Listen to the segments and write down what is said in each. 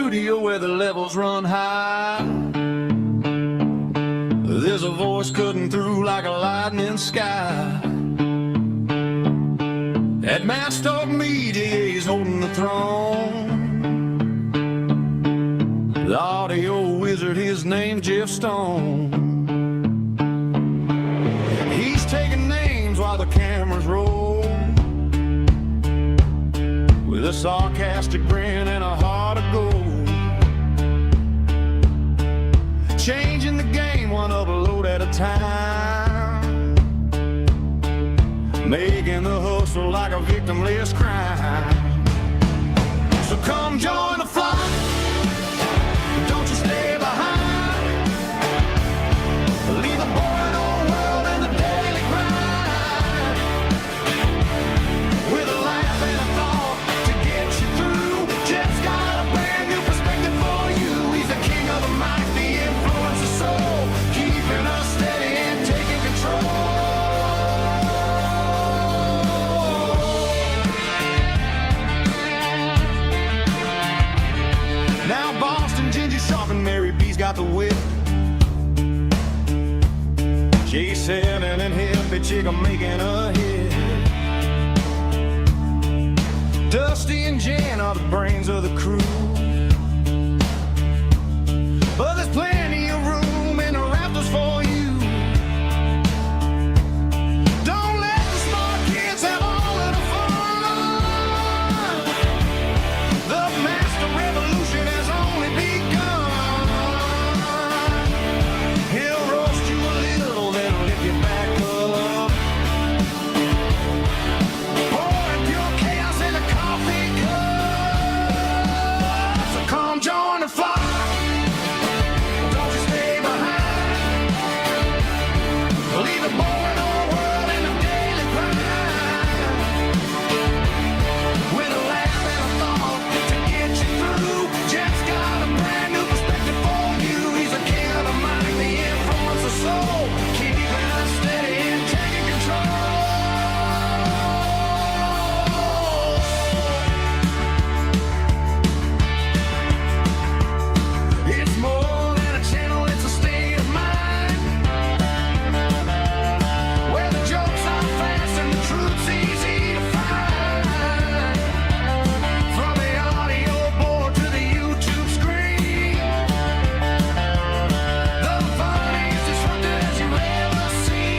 studio where the levels run high. There's a voice cutting through like a lightning sky. That masked up media is holding the throne. The audio wizard, his name's Jeff Stone. He's taking names while the cameras roll, with a sarcastic grin and a heart of gold. Changing the game one upload at a time, making the hustle like a victimless crime. So come join the flock, don't you stay behind. Leave the boring old world in the daily grind, with a laugh and a thought to get you through. Jeff's got a brand new perspective for you. He's the king of the mic, the influence of soul, keeping us steady and taking control. Now Boston, Ginger Sharp and Mary B's got the whip. J7 and Hippie Chick are making a hit. Dusty and Jan are the brains of the crew, but there's plenty of room in the rafters for you. Don't let the smart kids have all of the fun. The master revolution has only begun. He'll roast you a little, then lift you back up, pouring pure chaos in a coffee cup. So come join the flock, don't you stay behind. Leave the boring old world in the daily grind, with a laugh and a thought to get you through. Jeff's got a brand new perspective for you. He's the king of the mic, the influence of soul, keeping us steady and taking control. It's more than a channel, it's a state of mind, where the jokes are fast and the truth's easy to find. From the audio board to the YouTube screen, the funniest disrupted as you've ever seen.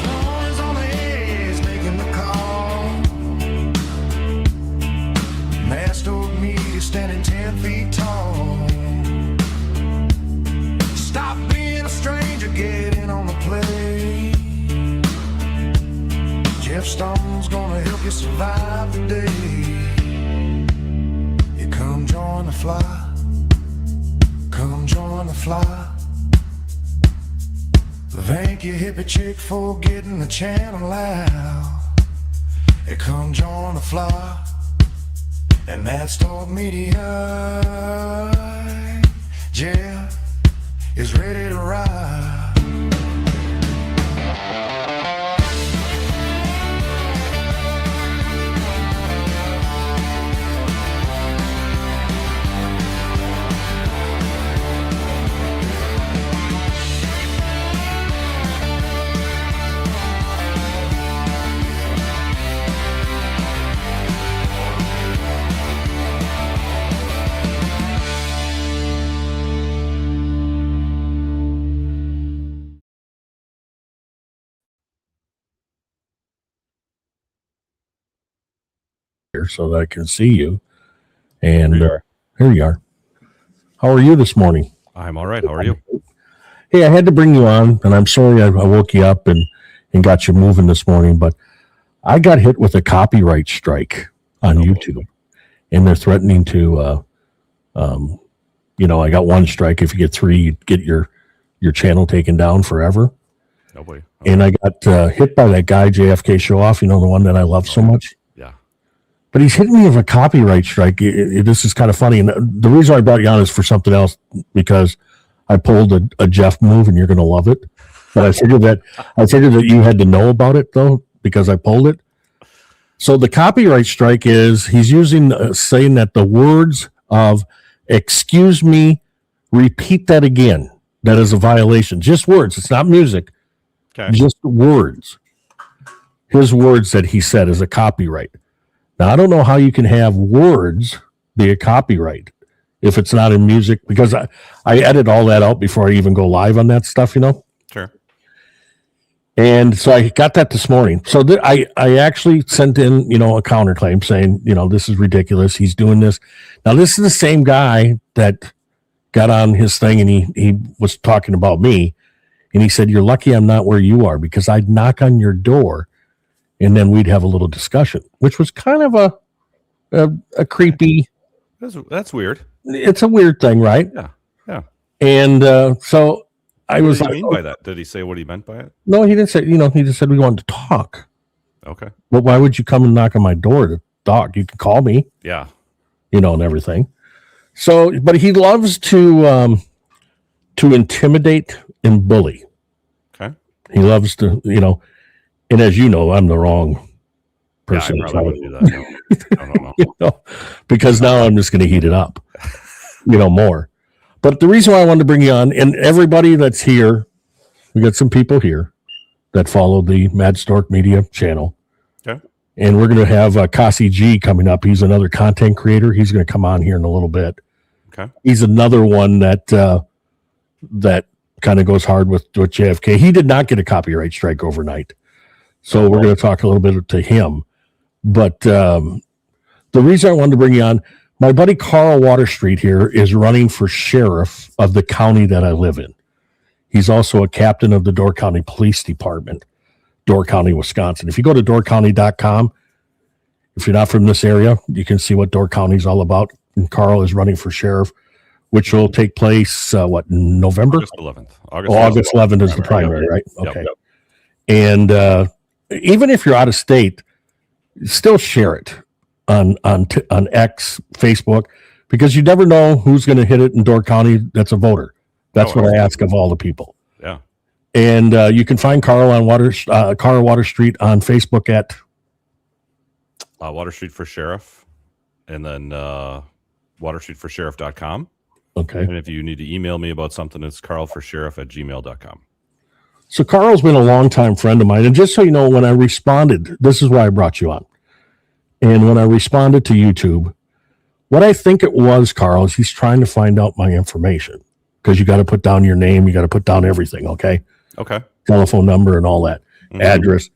Sloan is on the edge, making the call. Master media standing 10 feet tall. Stop being a stranger, get in on the play. Jeff Stone's gonna help you survive the day. You come join the fly, come join the fly. Thank you, hippie chick, for getting the channel out. Hey, come join the fly, and that's Talk Media. Jeff is ready to ride. So that I can see you. And Here here you are. How are you this morning? I'm all right. How are you? Hey, I had to bring you on, and I'm sorry I woke you up and got you moving this morning, but I got hit with a copyright strike on YouTube, and they're threatening to, I got one strike. If you get three, you get your channel taken down forever. Nobody. And I got hit by that guy, JFKshowoff, the one that I love so much. Yeah. But he's hitting me with a copyright strike. This is kind of funny. And the reason I brought you on is for something else, because I pulled a Jeff move, and you're going to love it. But I figured that you had to know about it, though, because I pulled it. So the copyright strike is he's using saying that the words of "excuse me, repeat that again." That is a violation. Just words. It's not music. Okay. Just words. His words that he said is a copyright. Now, I don't know how you can have words be a copyright if it's not in music, because I edit all that out before I even go live on that stuff, Sure. And so I got that this morning. So I actually sent in, a counterclaim saying, this is ridiculous. He's doing this. Now, this is the same guy that got on his thing, and he was talking about me. And he said, "You're lucky I'm not where you are, because I'd knock on your door and then we'd have a little discussion," which was kind of a creepy. That's weird. It's a weird thing, right? Yeah. Yeah. And so I was What like, do you mean by that? Did he say what he meant by it? no, he didn't say, he just said we wanted to talk. Okay. But why would you come and knock on my door to talk? You can call me, Yeah. and everything. So, but he loves to intimidate and bully. Okay. He loves to, and as you know, I'm the wrong person. Yeah, I probably wouldn't do that. No. Because now I'm just going to heat it up, more. But the reason why I wanted to bring you on, and everybody that's here, we got some people here that follow the Mad Stork Media channel. Okay. And we're going to have Kasi G coming up. He's another content creator. He's going to come on here in a little bit. Okay. He's another one that kind of goes hard with JFK. He did not get a copyright strike overnight. So we're going to talk a little bit to him. But the reason I wanted to bring you on, my buddy Carl Waterstreet here is running for sheriff of the county that I live in. He's also a captain of the Door County Police Department, Door County, Wisconsin. If you go to doorcounty.com, if you're not from this area, you can see what Door County is all about. And Carl is running for sheriff, which will take place, November? August 11th. August 11th is the primary, right? Okay. Yep. And even if you're out of state, still share it on X, Facebook, because you never know who's going to hit it in Door County that's a voter. That's what I ask of all the people. Yeah. And you can find Carl on Carl Waterstreet on Facebook at Waterstreet for Sheriff, and then waterstreetforsheriff.com. Okay. And if you need to email me about something, it's carlforsheriff@gmail.com. So Carl's been a longtime friend of mine. And just so you know, when I responded, this is why I brought you on. And when I responded to YouTube, what I think it was, Carl, is he's trying to find out my information, because you got to put down your name. You got to put down everything. Okay. Okay. Telephone number and all that, address.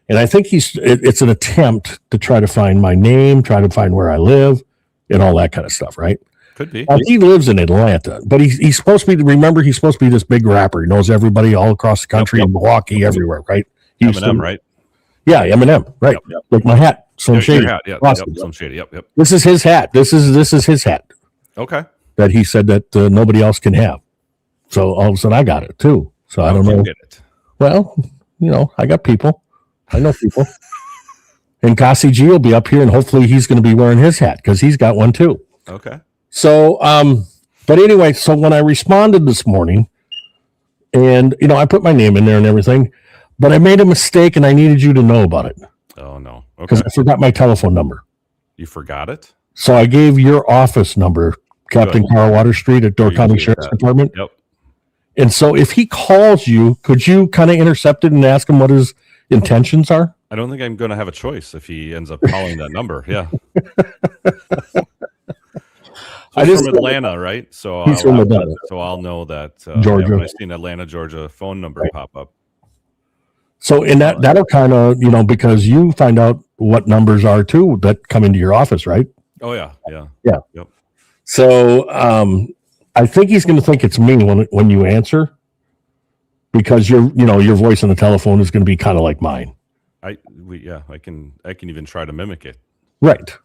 And I think it's an attempt to try to find my name, try to find where I live and all that kind of stuff. Right. Could be. He lives in Atlanta, but he's supposed to be, he's supposed to be this big rapper. He knows everybody all across the country, in Milwaukee, everywhere, right? Eminem, right? Yeah, Eminem, right. Yep. Like my hat, Slim Shady. Awesome. Slim Shady, yep. This is his hat. This is his hat Okay. that he said that nobody else can have. So all of a sudden I got it too. So I don't know. Get it. Well, I got people. I know people. And Kasi G will be up here, and hopefully he's going to be wearing his hat, because he's got one too. Okay. So, but anyway, so when I responded this morning, and, I put my name in there and everything, but I made a mistake, and I needed you to know about it. Oh, no. Okay. Because I forgot my telephone number. You forgot it? So I gave your office number, Captain Carl Waterstreet at Door County Sheriff's Department. Yep. And so if he calls you, could you kind of intercept it and ask him what his intentions are? I don't think I'm going to have a choice if he ends up calling that number. Yeah. He's from Atlanta, right? So he's from Atlanta. So I'll know that Georgia. when I see an Atlanta, Georgia phone number pop up. So in that'll kind of, because you find out what numbers are too that come into your office, right? Oh yeah. Yep. So I think he's going to think it's me when you answer, because your voice on the telephone is going to be kind of like mine. I can even try to mimic it. Right.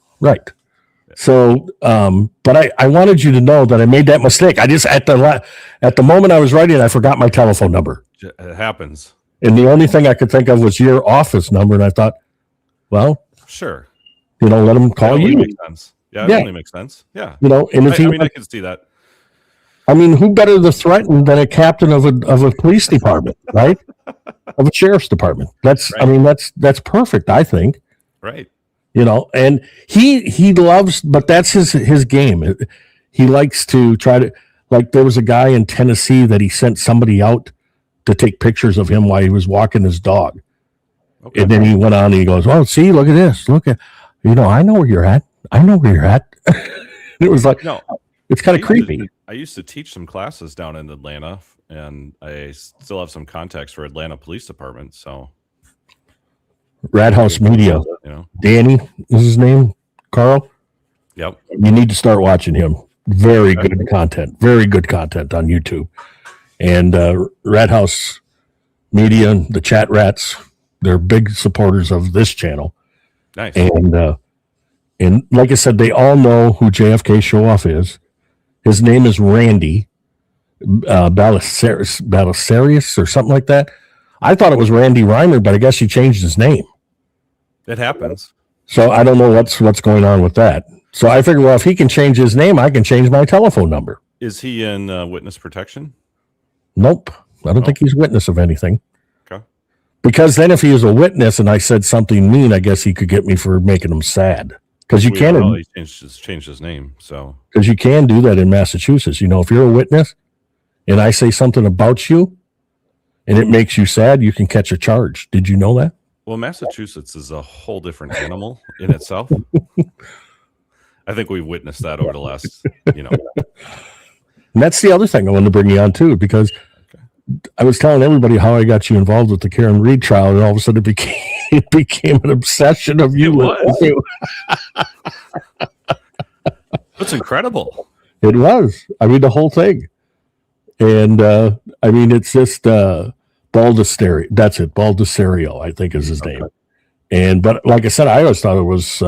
So, but I wanted you to know that I made that mistake. I just at the moment I was writing, I forgot my telephone number. It happens. And the only thing I could think of was your office number, and I thought, well, Sure. let him call That only you. makes sense. Yeah, it only makes sense. Yeah. And if I can see that. I mean, who better to threaten than a captain of a police department, right? Of a sheriff's department. That's Right. I mean, that's perfect, I think. Right. And he loves, but that's his game. He likes to try to, like, there was a guy in Tennessee that he sent somebody out to take pictures of him while he was walking his dog. Okay. And then he went on and he goes, "Oh, see, look at this. Look at, I know where you're at. I know where you're at." It was like, No, it's kind of creepy. I used to teach some classes down in Atlanta, and I still have some contacts for Atlanta Police Department. So, Rat House Media. Danny is his name. Carl. Yep. You need to start watching him. Very good content. Very good content on YouTube. And Rat House Media, the Chat Rats, they're big supporters of this channel. Nice. And like I said, they all know who JFK Showoff is. His name is Randy Balisarius or something like that. I thought it was Randy Reimer, but I guess he changed his name. It happens. So I don't know what's going on with that. So I figured, well, if he can change his name, I can change my telephone number. Is he in witness protection? Nope. I don't think he's witness of anything. Okay. Because then if he is a witness and I said something mean, I guess he could get me for making him sad. Because you can. Well, he changed his name. So because you can do that in Massachusetts. If you're a witness and I say something about you and it makes you sad, you can catch a charge. Did you know that? Well, Massachusetts is a whole different animal in itself. I think we've witnessed that over the last, And that's the other thing I wanted to bring you on too, because I was telling everybody how I got you involved with the Karen Reed trial, and all of a sudden it became an obsession of you. That's incredible. It was. I mean, the whole thing. And I mean, it's just Baldassari. That's it. Baldassari, I think is his name. But like I said, I always thought it was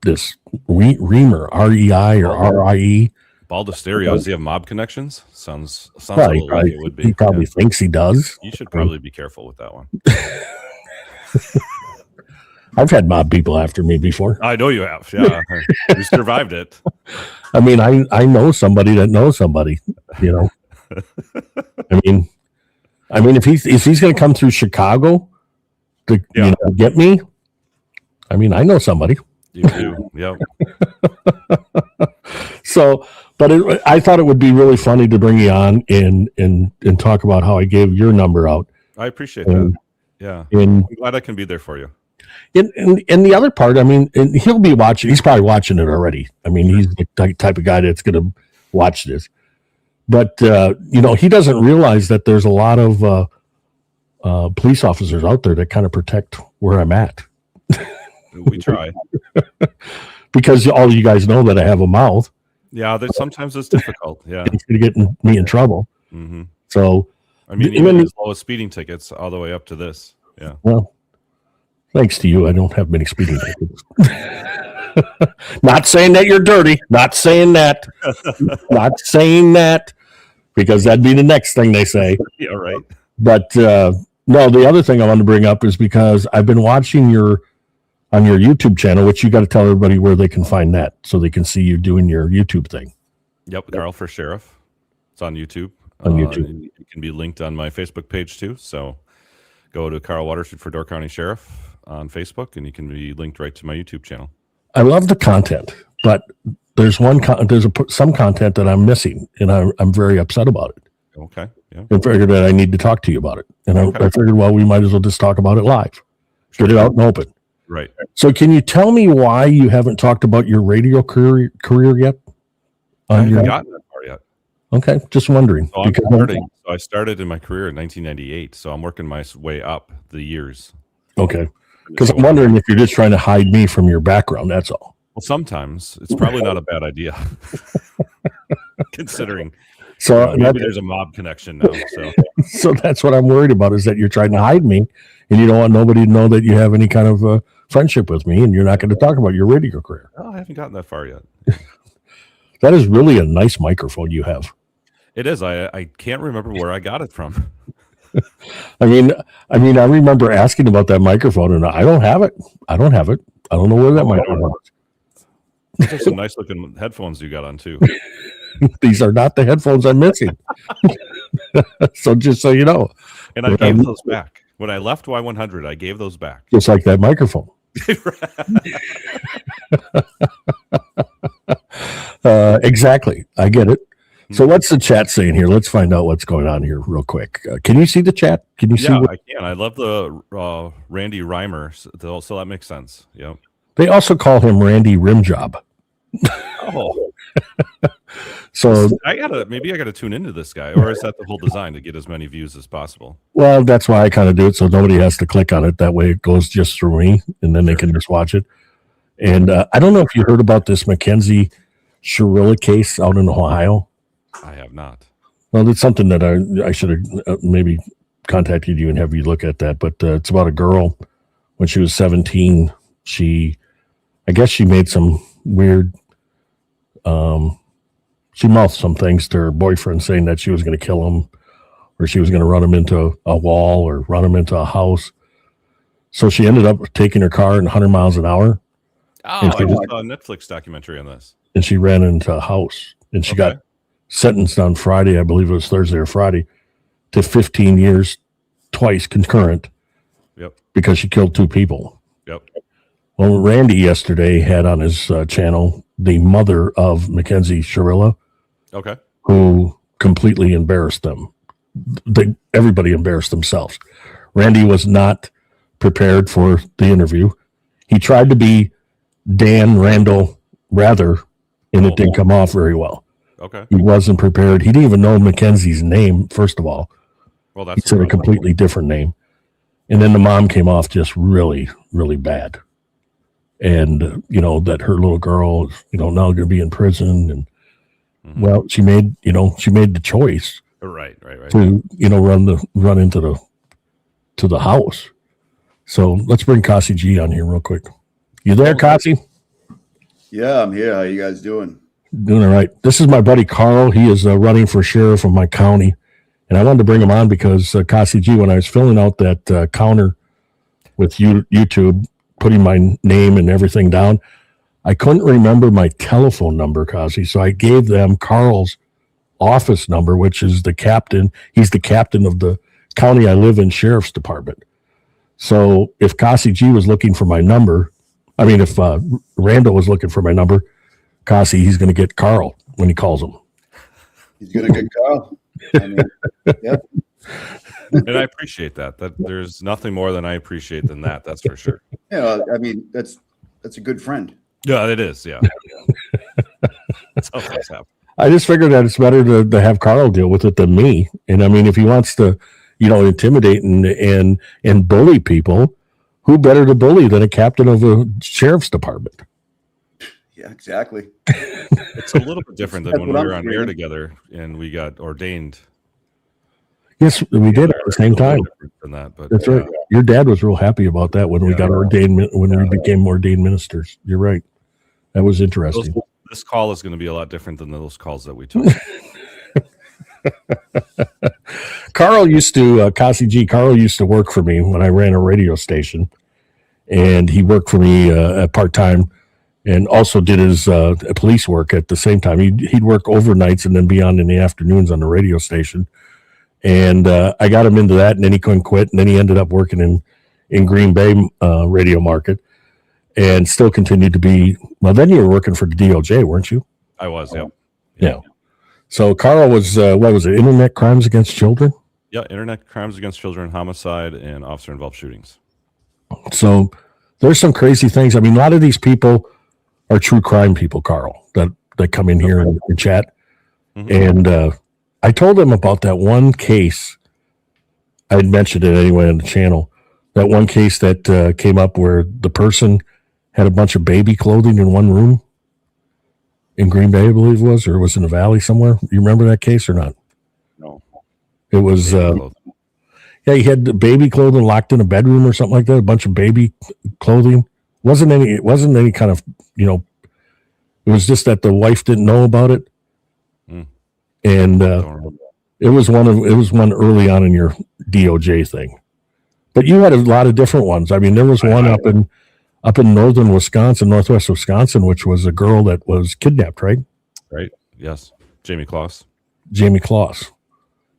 this Reamer, R-E-I or R-I-E. Baldassari, does he have mob connections? Sounds a little like it would be. He probably thinks he does. You should probably be careful with that one. I've had mob people after me before. I know you have. Yeah. You survived it. I mean, I know somebody that knows somebody, I mean, if he's going to come through Chicago to get me, I mean, I know somebody. You do. Yep. So, but I thought it would be really funny to bring you on and talk about how I gave your number out. I appreciate that. Yeah. I'm glad I can be there for you. And the other part, I mean, and he'll be watching. He's probably watching it already. I mean, he's the type of guy that's going to watch this. But, he doesn't realize that there's a lot of police officers out there that kind of protect where I'm at. We try. Because all you guys know that I have a mouth. Yeah, sometimes it's difficult. Yeah. It's going to get me in trouble. Mm-hmm. So, I mean, even as low as speeding tickets all the way up to this. Yeah. Well, thanks to you, I don't have many speeding tickets. Not saying that you're dirty. Not saying that. Not saying that. Because that'd be the next thing they say. Yeah, right. But no, the other thing I want to bring up is because I've been watching on your YouTube channel, which you got to tell everybody where they can find that so they can see you doing your YouTube thing. Yep, Carl for Sheriff. It's on YouTube. It can be linked on my Facebook page too. So go to Carl Watersford for Door County Sheriff on Facebook, and you can be linked right to my YouTube channel. I love the content, but there's some content that I'm missing, and I'm very upset about it. Okay. Yeah. I figured that I need to talk to you about it, and I figured, well, we might as well just talk about it live, get it out and open. Right. So, can you tell me why you haven't talked about your radio career yet? I haven't gotten that far yet. Okay, just wondering. So I started in my career in 1998, so I'm working my way up the years. Okay, because I'm wondering if you're just trying to hide me from your background. That's all. Well, sometimes it's probably not a bad idea, considering. So maybe there's a mob connection now. So that's what I'm worried about, is that you're trying to hide me, and you don't want nobody to know that you have any kind of friendship with me, and you're not going to talk about your radio career. Oh, I haven't gotten that far yet. That is really a nice microphone you have. It is. I can't remember where I got it from. I mean, I remember asking about that microphone, and I don't have it. I don't know where that microphone is. Those are some nice looking headphones you got on too. These are not the headphones I'm missing. So just so you know. And I gave those back. When I left Y100, I gave those back. Just like that microphone. Exactly. I get it. So what's the chat saying here? Let's find out what's going on here real quick. Can you see the chat? Can you see? Yeah, I can. I love the Randy Reimer, so that makes sense. Yep. They also call him Randy Rimjob. Oh. So maybe I gotta tune into this guy, or is that the whole design to get as many views as possible? Well, that's why I kind of do it, so nobody has to click on it. That way it goes just through me, and then they can just watch it. And I don't know if you heard about this Mackenzie Shirilla case out in Ohio. I have not. Well, it's something that I should have maybe contacted you and have you look at that. But it's about a girl when she was 17. I guess she made some weird. She mouthed some things to her boyfriend, saying that she was going to kill him, or she was going to run him into a wall, or run him into a house. So she ended up taking her car at 100 miles an hour. Oh, I just saw a Netflix documentary on this. And she ran into a house, and she got sentenced on Friday, I believe it was Thursday or Friday, to 15 years, twice concurrent. Yep. Because she killed 2 people. Yep. Well, Randy yesterday had on his channel the mother of Mackenzie Shirilla, who completely embarrassed them. Everybody embarrassed themselves. Randy was not prepared for the interview. He tried to be Dan Randall rather, and it didn't come off very well. Okay. He wasn't prepared. He didn't even know Mackenzie's name, first of all. Well, that's he said a completely different name. And then the mom came off just really, really bad. And, that her little girl, now going to be in prison. And, well, she made the choice. Right. To, run into the house. So let's bring Cassie G on here real quick. You there, Cassie? Yeah, I'm here. How you guys doing? Doing all right. This is my buddy Carl. He is running for sheriff of my county. And I wanted to bring him on because, Cassie G, when I was filling out that counter with YouTube, putting my name and everything down, I couldn't remember my telephone number, Cassie. So I gave them Carl's office number, which is the captain. He's the captain of the county I live in sheriff's department. So if Cassie G was looking for my number, if Randall was looking for my number, Cassie, he's going to get Carl when he calls him. He's going to get Carl. Yep. And I appreciate that. That there's nothing more than I appreciate than that. That's for sure. Yeah, that's a good friend. Yeah, it is. Yeah. That's how things happen. I just figured that it's better to have Carl deal with it than me. And if he wants to, intimidate and bully people, who better to bully than a captain of a sheriff's department? Yeah, exactly. It's a little bit different than when we were on air together and we got ordained. Yes, we did at the same time. Than that, but that's right. Your dad was real happy about that when we got ordained, when we became ordained ministers. You're right. That was interesting. This call is going to be a lot different than those calls that we took. Carl used to, Cassie G, Carl used to work for me when I ran a radio station, and he worked for me part-time and also did his police work at the same time. He'd work overnights and then be on in the afternoons on the radio station. And I got him into that, and then he couldn't quit, and then he ended up working in Green Bay radio market and still continued to be, well, then you were working for the DOJ, weren't you? I was, yeah. Yeah. So Carl was, what was it, internet crimes against children? Yeah, internet crimes against children, homicide, and officer-involved shootings. So there's some crazy things. A lot of these people are true crime people, Carl, that come in here and chat. Mm-hmm. And I told them about that one case. I had mentioned it anyway on the channel. That one case that came up where the person had a bunch of baby clothing in one room in Green Bay, I believe it was, or it was in the Valley somewhere. You remember that case or not? No. It was, he had the baby clothing locked in a bedroom or something like that. A bunch of baby clothing. It wasn't any kind of, it was just that the wife didn't know about it. And It was one early on in your DOJ thing. But you had a lot of different ones. I mean, there was one up in northern Wisconsin, northwest Wisconsin, which was a girl that was kidnapped, right? Right. Yes. Jamie Kloss. Jamie Kloss.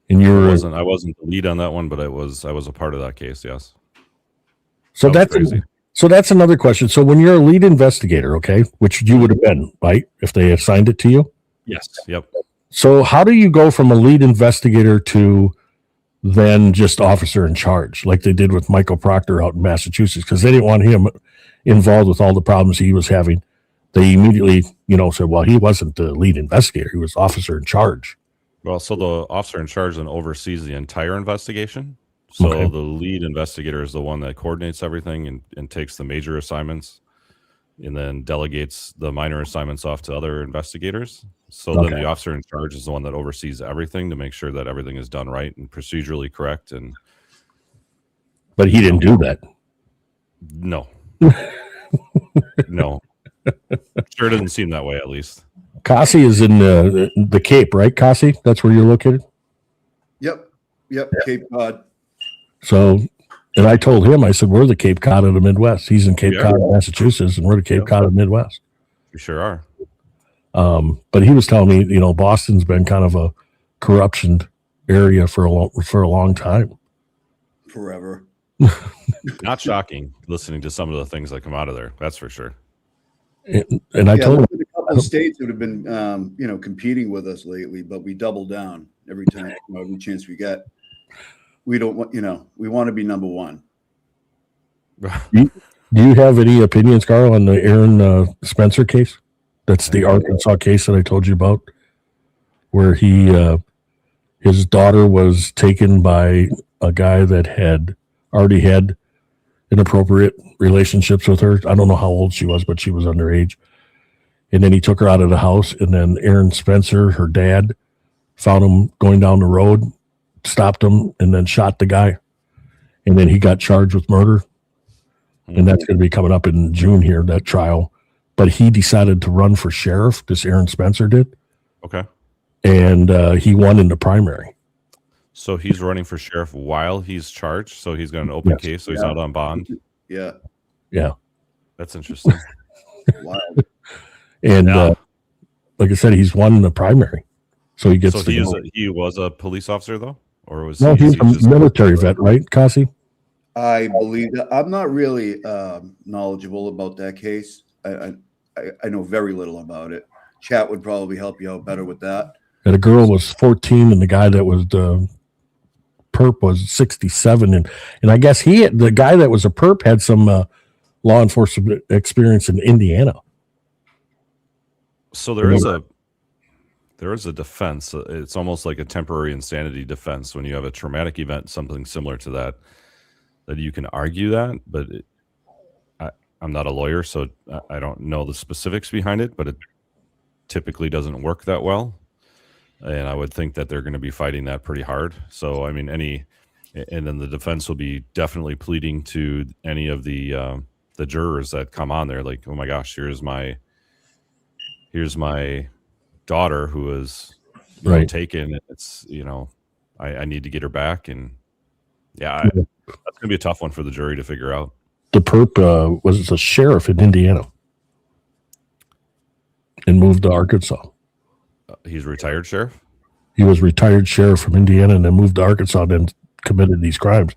And I wasn't the lead on that one, but I was a part of that case. Yes. So that's crazy. So that's another question. So when you're a lead investigator, okay, which you would have been, right, if they assigned it to you? Yes. Yep. So how do you go from a lead investigator to then just officer in charge, like they did with Michael Proctor out in Massachusetts, because they didn't want him involved with all the problems he was having. They immediately, said, well, he wasn't the lead investigator. He was officer in charge. Well, so the officer in charge then oversees the entire investigation. So the lead investigator is the one that coordinates everything and takes the major assignments and then delegates the minor assignments off to other investigators. So then the officer in charge is the one that oversees everything to make sure that everything is done right and procedurally correct. But he didn't do that. No. No. Sure doesn't seem that way, at least. Cassie is in the Cape, right, Cassie? That's where you're located? Yep. Cape Cod. So, and I told him, I said, we're the Cape Cod of the Midwest. He's in Cape Cod, Massachusetts, and we're the Cape Cod of the Midwest. We sure are. But he was telling me, Boston's been kind of a corruption area for a long time. Forever. Not shocking listening to some of the things that come out of there. That's for sure. And I told him a couple of states that have been, competing with us lately, but we double down every time, every chance we get. We don't want, we want to be number one. Do you have any opinions, Carl, on the Aaron Spencer case? That's the Arkansas case that I told you about, where his daughter was taken by a guy that had already had inappropriate relationships with her. I don't know how old she was, but she was underage. And then he took her out of the house, and then Aaron Spencer, her dad, found him going down the road, stopped him, and then shot the guy. And then he got charged with murder. And that's going to be coming up in June here, that trial. But he decided to run for sheriff. This Aaron Spencer did. Okay. And he won in the primary. So he's running for sheriff while he's charged. So he's got an open case. So he's not on bond. Yeah. Yeah. That's interesting. Wow. And like I said, he's won in the primary. So he gets. So he was a police officer though, or was no? He's a military vet, right, Cassie? I believe that. I'm not really knowledgeable about that case. I know very little about it. Chat would probably help you out better with that. And the girl was 14, and the guy that was the perp was 67, and I guess the guy that was a perp had some law enforcement experience in Indiana. So there is a defense. It's almost like a temporary insanity defense when you have a traumatic event, something similar to that you can argue that, but I'm not a lawyer, so I don't know the specifics behind it, but it typically doesn't work that well. And I would think that they're going to be fighting that pretty hard. So, I mean, and then the defense will be definitely pleading to any of the jurors that come on there, like, oh my gosh, here's my daughter who was taken. It's, I need to get her back. And that's going to be a tough one for the jury to figure out. The perp was a sheriff in Indiana and moved to Arkansas. He's a retired sheriff? He was retired sheriff from Indiana and then moved to Arkansas and then committed these crimes.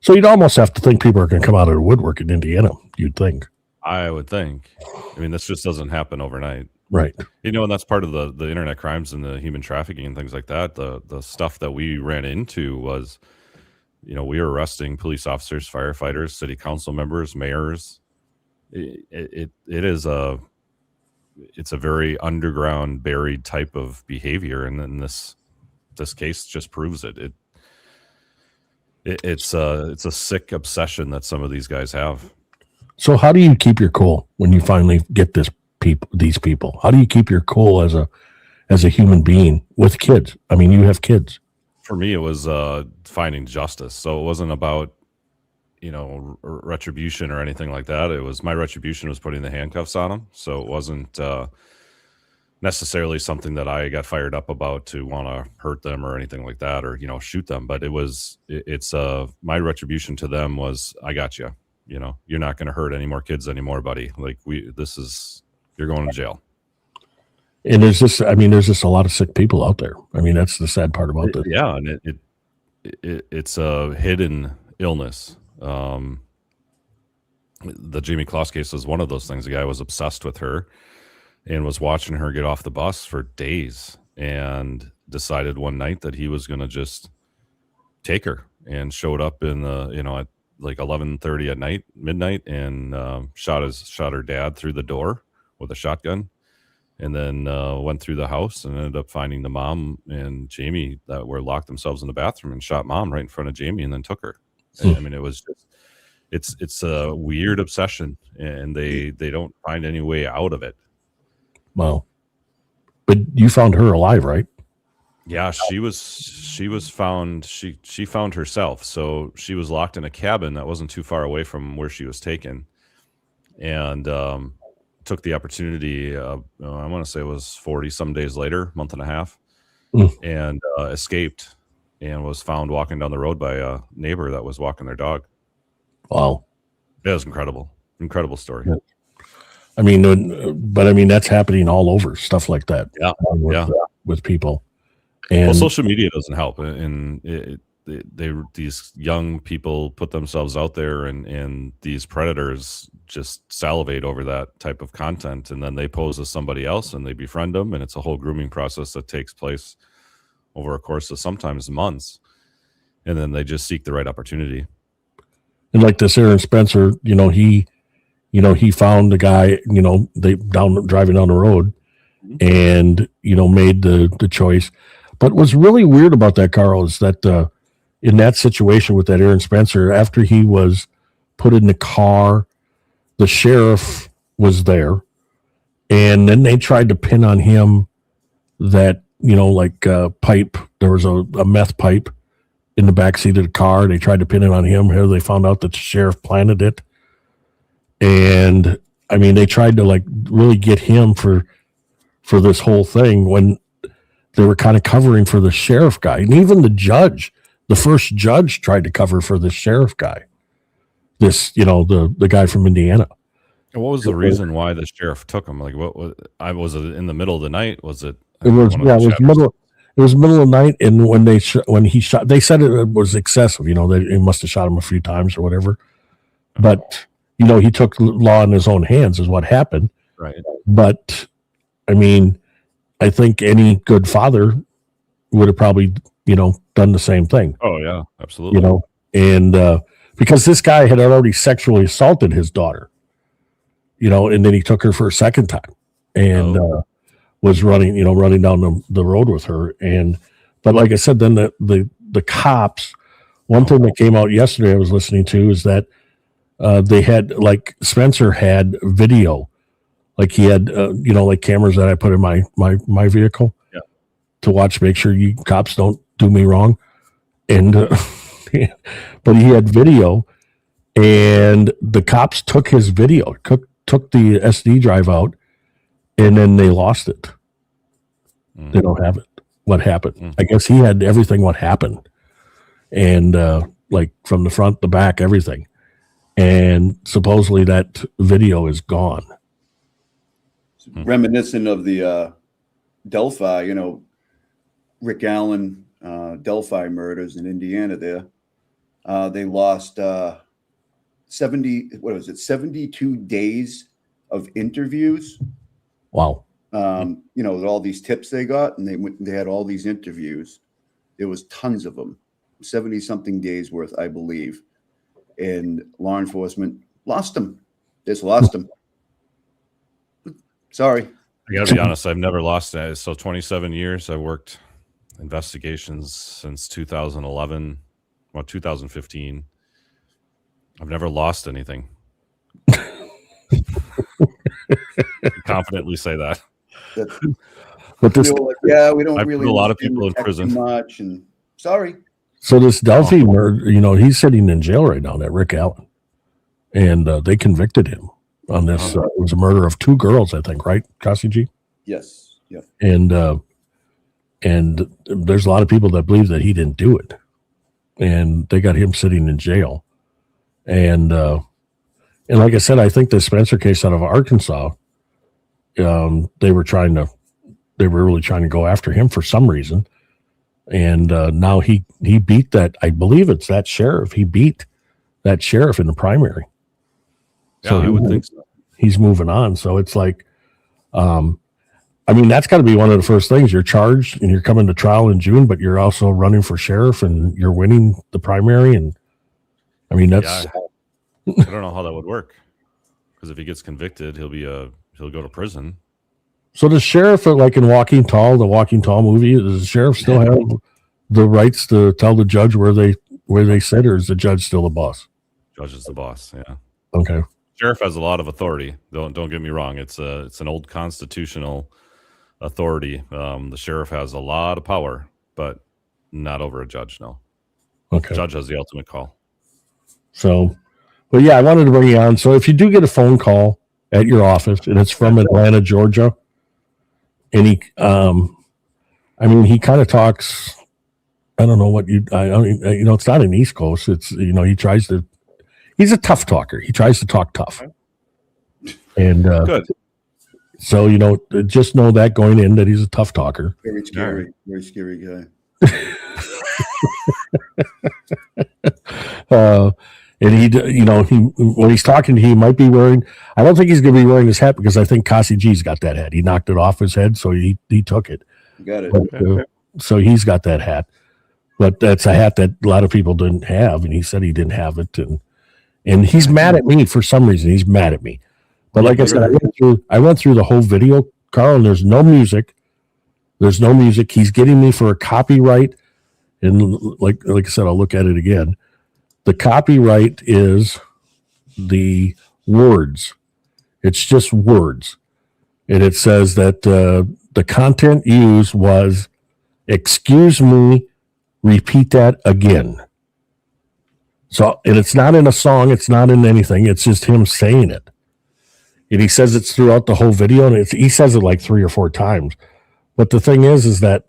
So you'd almost have to think people are going to come out of the woodwork in Indiana, you'd think. I would think. I mean, this just doesn't happen overnight. Right. And that's part of the internet crimes and the human trafficking and things like that. The stuff that we ran into was, we were arresting police officers, firefighters, city council members, mayors. It's a very underground, buried type of behavior, and then this case just proves it. It's a sick obsession that some of these guys have. So how do you keep your cool when you finally get these people? How do you keep your cool as a human being with kids? I mean, you have kids. For me, it was finding justice. So it wasn't about retribution or anything like that. It was my retribution was putting the handcuffs on them. So it wasn't necessarily something that I got fired up about to want to hurt them or anything like that, or shoot them. But it's my retribution to them was, I got you. You're not going to hurt any more kids anymore, buddy. Like you're going to jail. And there's just a lot of sick people out there. I mean, that's the sad part about this. Yeah, and it's a hidden illness. The Jamie Kloss case is one of those things. The guy was obsessed with her and was watching her get off the bus for days, and decided one night that he was going to just take her, and showed up in at like 11:30 at night, midnight, and shot her dad through the door with a shotgun, and then went through the house and ended up finding the mom and Jamie that were locked themselves in the bathroom, and shot mom right in front of Jamie, and then took her. I mean, it was just, it's a weird obsession, and they don't find any way out of it. Wow. But you found her alive, right? Yeah, she was found. She found herself. So she was locked in a cabin that wasn't too far away from where she was taken, and took the opportunity. I want to say it was 40 some days later, month and a half, and escaped, and was found walking down the road by a neighbor that was walking their dog. Wow, it was incredible story. Yeah. I mean, but I mean, that's happening all over, stuff like that. Yeah, with people. And social media doesn't help, and these young people put themselves out there, and these predators just salivate over that type of content, and then they pose as somebody else, and they befriend them, and it's a whole grooming process that takes place over a course of sometimes months, and then they just seek the right opportunity. And like this Aaron Spencer, he found the guy, they driving down the road, and made the choice. But what's really weird about that, Carl, is that in that situation with that Aaron Spencer, after he was put in the car, the sheriff was there, and then they tried to pin on him that pipe. There was a meth pipe in the backseat of the car. They tried to pin it on him. Here they found out that the sheriff planted it. And I mean, they tried to really get him for this whole thing, when they were kind of covering for the sheriff guy. And even the first judge tried to cover for the sheriff guy. This, the guy from Indiana. And what was the reason why the sheriff took him? Like, what was it in the middle of the night? Was it? It was middle of the night. And when he shot, they said it was excessive. They must have shot him a few times or whatever. But he took law in his own hands, is what happened. Right. But I mean, I think any good father would have probably, done the same thing. Oh yeah, absolutely. And because this guy had already sexually assaulted his daughter, and then he took her for a second time, and was running down the road with her. But like I said, then the cops, one thing that came out yesterday I was listening to is that they had, Spencer had video, he had cameras that I put in my vehicle, to watch, make sure you cops don't do me wrong, and but he had video, and the cops took his video, took the SD drive out, and then they lost it. They don't have it. What happened? I guess he had everything what happened, and from the front, the back, everything. And supposedly that video is gone. Reminiscent of the Delphi, Rick Allen Delphi murders in Indiana there. They lost 72 days of interviews. Wow. All these tips they got, and they had all these interviews. There was tons of them, 70 something days worth, I believe. And law enforcement lost them. Just lost them. Sorry. I gotta be honest, I've never lost that. So 27 years, I worked investigations since 2011, 2015. I've never lost anything. Confidently say that. But this, we don't I've really. put a lot of people in prison. Much, and sorry. So this Delphi murder, he's sitting in jail right now, that Rick Allen, and they convicted him on this. It was a murder of 2 girls, I think, right, Kasi G? Yes. Yep. And there's a lot of people that believe that he didn't do it, and they got him sitting in jail. And like I said, I think the Spencer case out of Arkansas, they were really trying to go after him for some reason. And now he beat that. I believe it's that sheriff. He beat that sheriff in the primary. Yeah, so I would think so. He's moving on. So it's like, I mean, that's got to be one of the first things. You're charged and you're coming to trial in June, but you're also running for sheriff and you're winning the primary. And I mean, that's. Yeah, I don't know how that would work, because if he gets convicted, he'll go to prison. So the sheriff, like in Walking Tall, the Walking Tall movie, does the sheriff still have the rights to tell the judge where they sit, or is the judge still the boss? Judge is the boss. Yeah. Okay. Sheriff has a lot of authority. Don't get me wrong. It's an old constitutional authority. The sheriff has a lot of power, but not over a judge. No. Okay. The judge has the ultimate call. So, well, yeah, I wanted to bring you on. So if you do get a phone call at your office and it's from Atlanta, Georgia, and he, I mean, he kind of talks. I don't know what I mean, it's not an East Coast. It's, he's a tough talker. He tries to talk tough. And good. So, just know that going in, that he's a tough talker. Very scary, very scary guy. And when he's talking to you, he might be wearing, I don't think he's going to be wearing his hat, because I think Cassie G's got that hat. He knocked it off his head, so he took it. Got it. But, so he's got that hat. But that's a hat that a lot of people didn't have, and he said he didn't have it. And he's mad at me for some reason. He's mad at me. But like I said, I went through the whole video, Carl, and there's no music. There's no music. He's getting me for a copyright. And like I said, I'll look at it again. The copyright is the words. It's just words. And it says that the content used was, excuse me, repeat that again. So, and it's not in a song. It's not in anything. It's just him saying it. And he says it's throughout the whole video. And he says it like 3 or 4 times. But the thing is that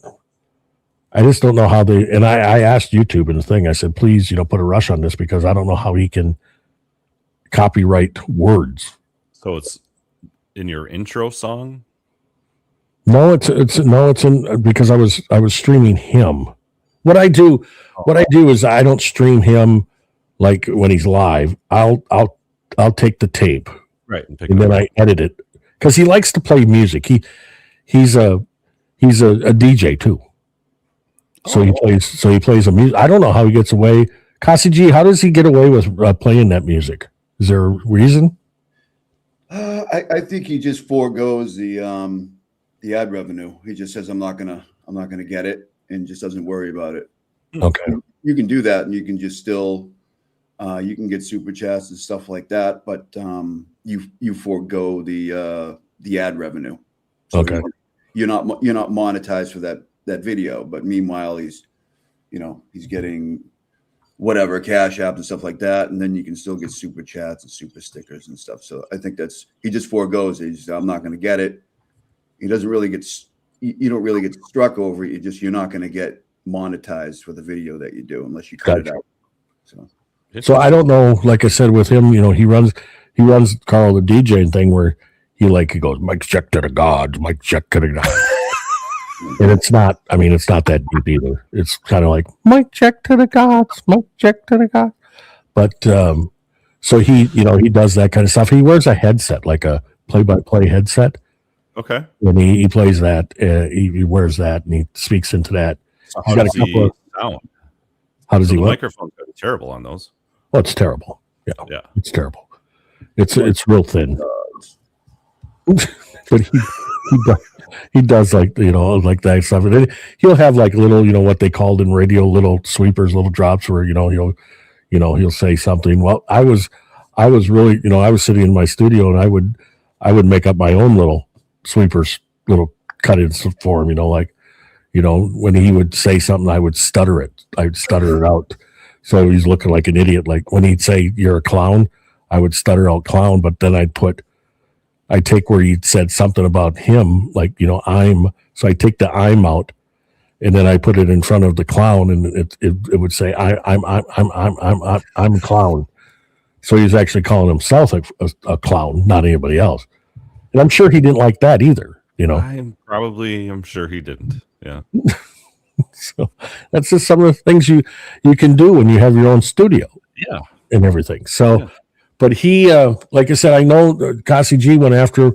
I just don't know how they, and I asked YouTube in the thing, I said, please, put a rush on this, because I don't know how he can copyright words. So it's in your intro song? No, it's in, because I was streaming him. What I do is I don't stream him like when he's live. I'll take the tape. Right. And then I edit it, because he likes to play music. He's a DJ too. So he plays a music. I don't know how he gets away. Cassie G, how does he get away with playing that music? Is there a reason? I think he just foregoes the ad revenue. He just says, I'm not gonna get it, and just doesn't worry about it. Okay. You can do that, and you can just still you can get super chats and stuff like that, but you forego the ad revenue. So okay. You're not monetized for that video, but meanwhile he's getting whatever cash apps and stuff like that, and then you can still get super chats and super stickers and stuff. So I think he just foregoes it. He's, I'm not going to get it. He doesn't really you don't really get struck over it. You're not going to get monetized for the video that you do unless you cut it out. So I don't know. Like I said, with him, he runs Carl the DJ thing where he goes, mic check to the gods, mic check to the gods. And it's not that deep either. It's kind of like, mic check to the gods, mic check to the gods. But so he does that kind of stuff. He wears a headset, like a play-by-play headset. Okay. And he plays that. He wears that, and he speaks into that. So how does he sound? How does he? The microphone's gotta be terrible on those. Well, it's terrible. Yeah, it's terrible. It's real thin. But he does like that stuff. And then he'll have like little, what they called in radio, little sweepers, little drops where he'll say something. Well, I was really, I was sitting in my studio, and I would make up my own little sweepers, little cut-ins for him. When he would say something, I would stutter it. I'd stutter it out. So he's looking like an idiot. Like when he'd say, "You're a clown," I would stutter out "clown," but then I'd put I take where he said something about him, like, so I take the I'm out, and then I put it in front of the clown, and it would say I'm a clown. So he's actually calling himself a clown, not anybody else. And I'm sure he didn't like that either. I'm sure he didn't. Yeah. So that's just some of the things you can do when you have your own studio. Yeah. And everything. So, but he, like I said, I know Kasi G went after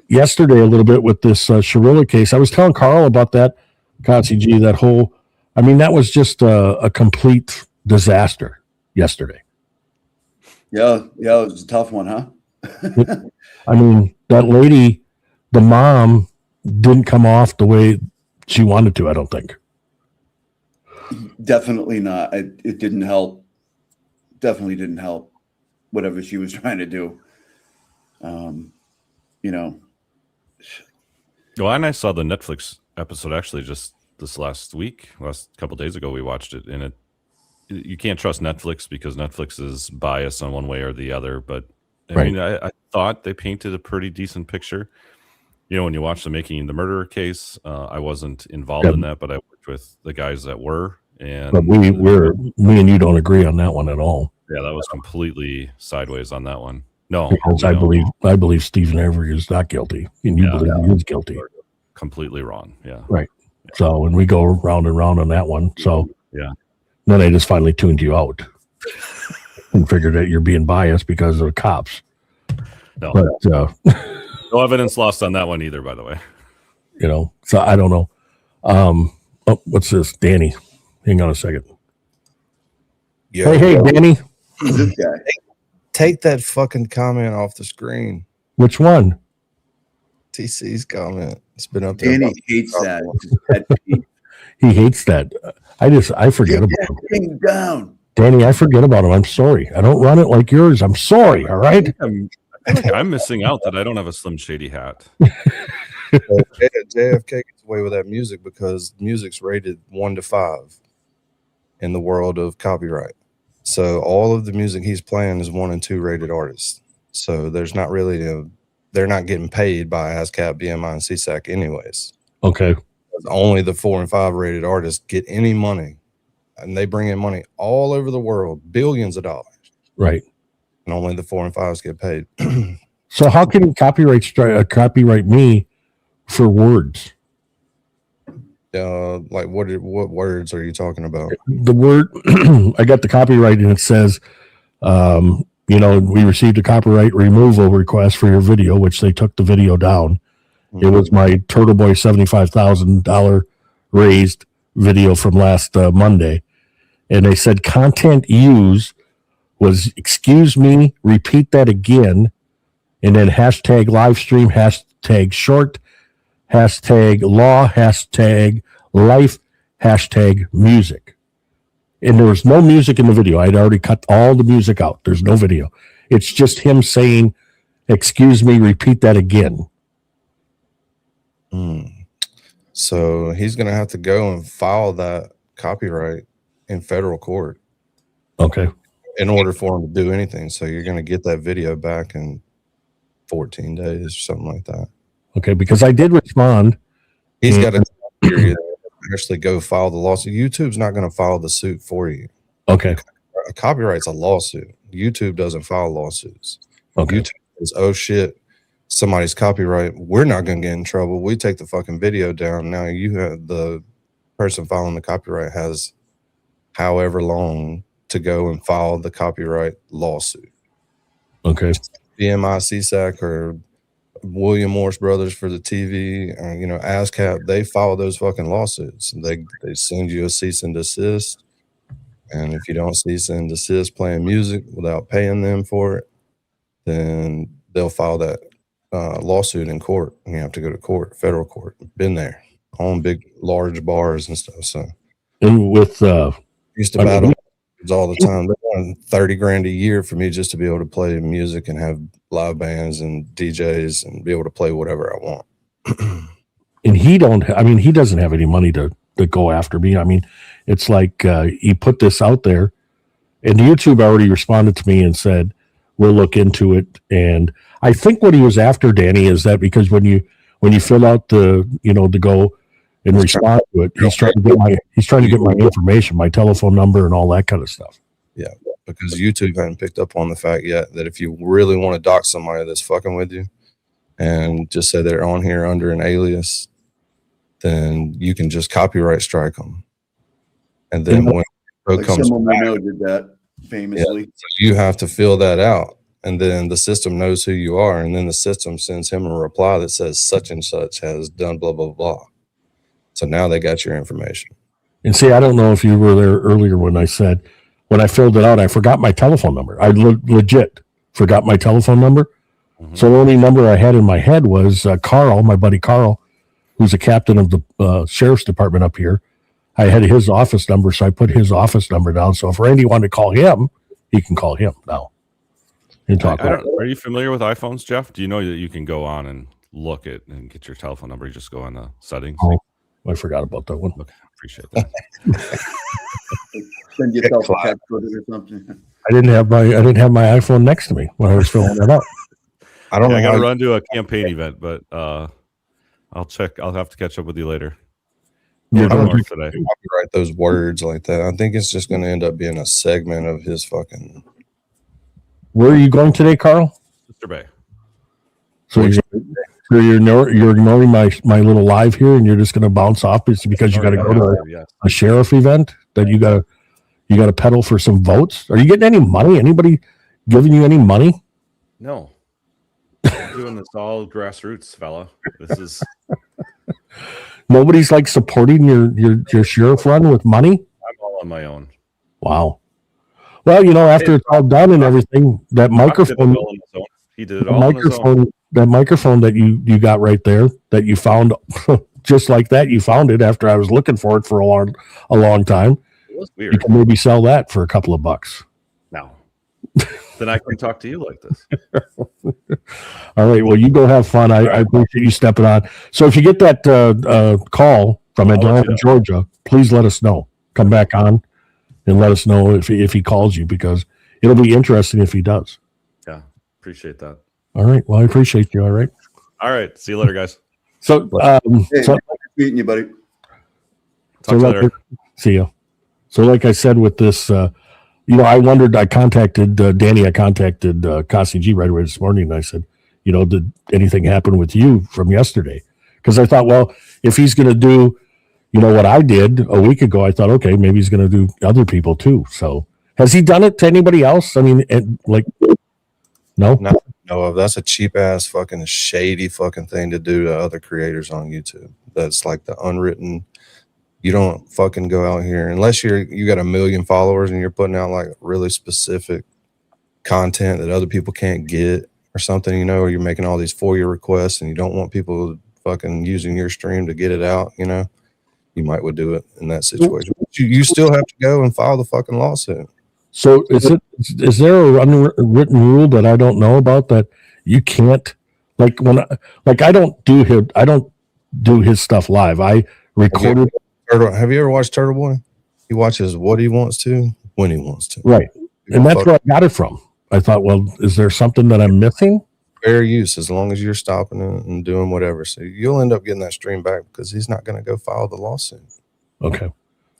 yesterday a little bit with this Shirilla case. I was telling Carl about that, Kasi G, that was just a complete disaster yesterday. Yeah, it was a tough one, huh? That lady, the mom, didn't come off the way she wanted to, I don't think. Definitely not. It didn't help. Definitely didn't help whatever she was trying to do. Well, and I saw the Netflix episode actually just this last couple of days ago. We watched it, and you can't trust Netflix because Netflix is biased on one way or the other. But I thought they painted a pretty decent picture. When you watch the Making the Murderer case, I wasn't involved in that, but I worked with the guys that were. But me and you don't agree on that one at all. Yeah, that was completely sideways on that one. No, because I believe Stephen Avery is not guilty, and you believe he is guilty. Completely wrong. Yeah. Right. So, and we go round and round on that one. So, yeah. Then I just finally tuned you out and figured that you're being biased because of the cops. No. But, no evidence lost on that one either, by the way. So I don't know. What's this? Danny. Hang on a second. Hey, Danny. Who's this guy? Take that fucking comment off the screen. Which one? TC's comment. It's been up there. Danny hates that. He hates that. I forget about him. Thing down. Danny, I forget about him. I'm sorry. I don't run it like yours. I'm sorry. All right. I'm missing out that I don't have a Slim Shady hat. JFK gets away with that music because music's rated 1 to 5 in the world of copyright. So all of the music he's playing is 1 and 2 rated artists. So there's not really they're not getting paid by ASCAP, BMI, and CSAC anyways. Okay. Only the 4 and 5 rated artists get any money, and they bring in money all over the world, billions of dollars. Right. And only the 4 and 5s get paid. So how can you copyright me for words? Like what words are you talking about? The word I got the copyright, and it says, we received a copyright removal request for your video, which they took the video down. Mm-hmm. It was my Turtle Boy $75,000 raised video from last Monday, and they said content used was excuse me, repeat that again, and then hashtag live stream, hashtag short, hashtag law, hashtag life, hashtag music. And there was no music in the video. I'd already cut all the music out. There's no video. It's just him saying, excuse me, repeat that again. So he's going to have to go and file that copyright in federal court. Okay. In order for him to do anything. So you're going to get that video back in 14 days or something like that. Okay, because I did respond. He's got a period to actually go file the lawsuit. YouTube's not going to file the suit for you. Okay. A copyright's a lawsuit. YouTube doesn't file lawsuits. Okay. YouTube says, oh shit, somebody's copyright. We're not going to get in trouble. We take the fucking video down. Now you have the person filing the copyright has however long to go and file the copyright lawsuit. Okay. BMI, CSAC, or William Morris Brothers for the TV, ASCAP, they file those fucking lawsuits. They send you a cease and desist. And if you don't cease and desist playing music without paying them for it, then they'll file that lawsuit in court. And you have to go to court, federal court. Been there on big, large bars and stuff. So, and with used to battle all the time. They want $30,000 a year for me just to be able to play music and have live bands and DJs and be able to play whatever I want. And he doesn't have any money to go after me. I mean, it's like he put this out there, and YouTube already responded to me and said, we'll look into it. And I think what he was after, Danny, is that because when you fill out the to go and respond to it, he's trying to get my information, my telephone number, and all that kind of stuff. Yeah, because YouTube hadn't picked up on the fact yet that if you really want to dox somebody that's fucking with you, and just say they're on here under an alias, then you can just copyright strike them. And then when like someone we know did that famously. So you have to fill that out, and then the system knows who you are, and then the system sends him a reply that says such and such has done blah blah blah. So now they got your information. And see, I don't know if you were there earlier when I said when I filled it out, I forgot my telephone number. I legit forgot my telephone number. Mm-hmm. So the only number I had in my head was Carl, my buddy Carl, who's a captain of the sheriff's department up here. I had his office number, so I put his office number down. So if Randy wanted to call him, he can call him now and talk. Are you familiar with iPhones, Jeff? Do you know that you can go on and look at and get your telephone number? You just go on the settings. Oh, I forgot about that one. Okay, appreciate that. Send yourself a text with it or something. I didn't have my iPhone next to me when I was filling it out. I don't know. I got to run to a campaign event, but I'll check. I'll have to catch up with you later. Yeah, I don't today. Copyright those words like that. I think it's just going to end up being a segment of his fucking. Where are you going today, Carl? Sister Bay. So you're ignoring my little live here, and you're just going to bounce off because you got to go to a sheriff event that you got to pedal for some votes. Are you getting any money? Anybody giving you any money? No. I'm doing this all grassroots, fella. This is nobody's like supporting your sheriff run with money. I'm all on my own. Wow. Well, after it's all done and everything, that microphone. He did it all on his own. That microphone that you got right there that you found just like that. You found it after I was looking for it for a long time. It was weird. You can maybe sell that for a couple of bucks. No. Then I can talk to you like this. All right. Well, you go have fun. I appreciate you stepping on. So if you get that call from Atlanta, Georgia, please let us know. Come back on and let us know if he calls you, because it'll be interesting if he does. Yeah. Appreciate that. All right. Well, I appreciate you. All right. All right. See you later, guys. So, meeting you, buddy. Talk to you later. See you. So, like I said, with this, I contacted Danny. I contacted Kasi G right away this morning, and I said, did anything happen with you from yesterday? Because I thought, well, if he's going to do, what I did a week ago, I thought, okay, maybe he's going to do other people too. So, has he done it to anybody else? I mean, no. No, that's a cheap ass fucking shady fucking thing to do to other creators on YouTube. That's like the unwritten. You don't fucking go out here unless you got 1 million followers and you're putting out like really specific content that other people can't get or something, or you're making all these FOIA requests and you don't want people fucking using your stream to get it out, you might would do it in that situation. But you still have to go and file the fucking lawsuit. So is there a unwritten rule that I don't know about that you can't I don't do his stuff live. I recorded. Have you ever watched Turtle Boy? He watches what he wants to when he wants to. Right. And that's where I got it from. I thought, well, is there something that I'm missing? Fair use, as long as you're stopping it and doing whatever. So you'll end up getting that stream back because he's not going to go file the lawsuit. Okay.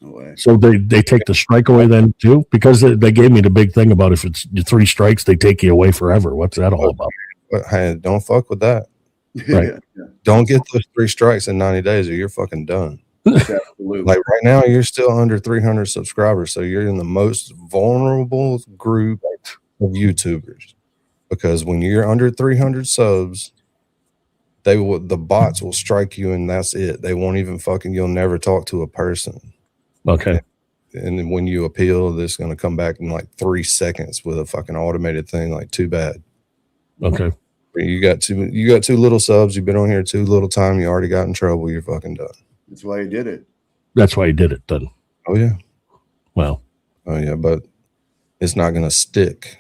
No way. So they take the strike away then too? Because they gave me the big thing about if it's 3 strikes, they take you away forever. What's that all about? But hey, don't fuck with that. Right. Yeah. Don't get those 3 strikes in 90 days or you're fucking done. Absolutely. Like right now, you're still under 300 subscribers. So you're in the most vulnerable group of YouTubers. Because when you're under 300 subs, the bots will strike you and that's it. They won't even you'll never talk to a person. Okay. And then when you appeal, it's going to come back in like 3 seconds with a fucking automated thing. Like, too bad. Okay. You got too little subs. You've been on here too little time. You already got in trouble. You're fucking done. That's why he did it. That's why he did it then. Oh yeah. Well. Oh yeah, but it's not going to stick.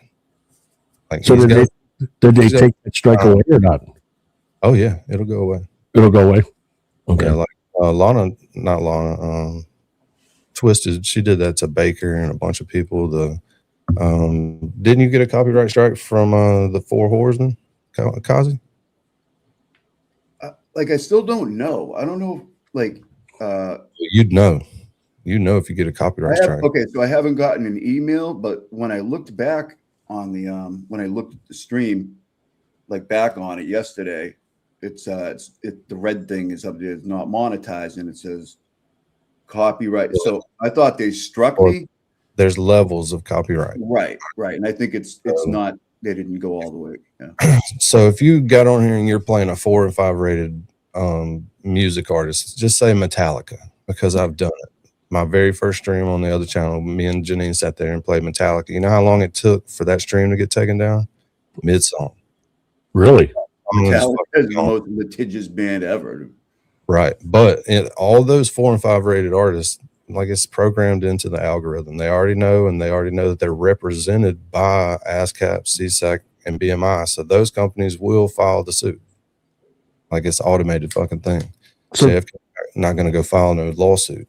Like, so did they take the strike away or not? Oh yeah, it'll go away. It'll go away. Okay. Yeah, like Twisted, she did that to Baker and a bunch of people. Didn't you get a copyright strike from the Four Horsemen, Kazi? Like, I still don't know. I don't know. Like, You'd know. You know if you get a copyright strike. okay, so I haven't gotten an email, but when I looked back on the when I looked at the stream, like back on it yesterday, the red thing is up there, it's not monetized, and it says copyright. So I thought they struck me. There's levels of copyright. Right, and I think it's not. They didn't go all the way. Yeah. So if you got on here and you're playing a 4 and 5 rated music artist, just say Metallica, because I've done it. My very first stream on the other channel, me and Janine sat there and played Metallica. You know how long it took for that stream to get taken down? Mid-song. Really? Metallica is the most litigious band ever. Right. But all those 4 and 5 rated artists, like, it's programmed into the algorithm. They already know, and they already know that they're represented by ASCAP, CSAC, and BMI. So those companies will file the suit. Like, it's an automated fucking thing. So JFK not going to go file no lawsuit.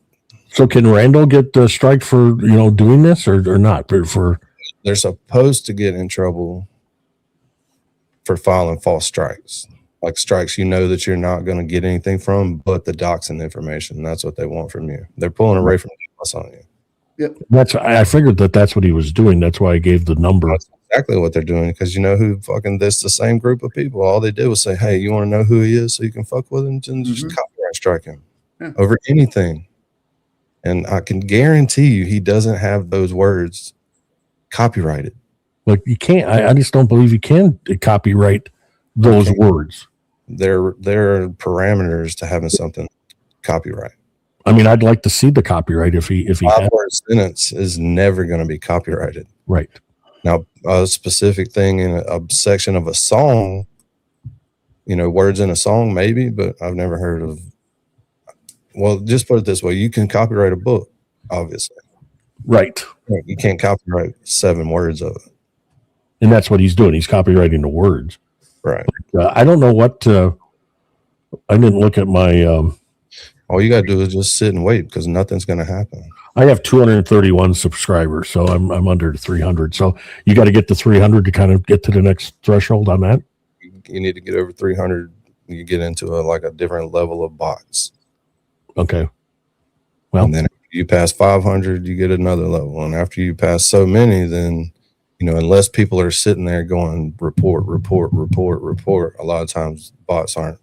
So can Randall get the strike for, doing this or not? They're supposed to get in trouble for filing false strikes. Like strikes that you're not going to get anything from, but the doxing information. That's what they want from you. They're pulling away from us on you. Yep. I figured that's what he was doing. That's why I gave the number. That's exactly what they're doing, because this the same group of people. All they did was say, hey, you want to know who he is so you can fuck with him, and just copyright strike him over anything. And I can guarantee you he doesn't have those words copyrighted. Like, you can't. I just don't believe you can copyright those words. There are parameters to having something copyright. I mean, I'd like to see the copyright if he had. Word sentence is never going to be copyrighted. Right. Now, a specific thing in a section of a song, words in a song, maybe, but I've never heard of. Well, just put it this way: you can copyright a book, obviously. Right. You can't copyright 7 words of it. And that's what he's doing. He's copywriting the words. Right. I don't know what. I didn't look at my. All you got to do is just sit and wait, because nothing's going to happen. I have 231 subscribers, so I'm under 300. So you got to get to 300 to kind of get to the next threshold on that. You need to get over 300. You get into a different level of bots. Okay. Well, and then if you pass 500, you get another level, and after you pass so many, then unless people are sitting there going report, a lot of times bots aren't.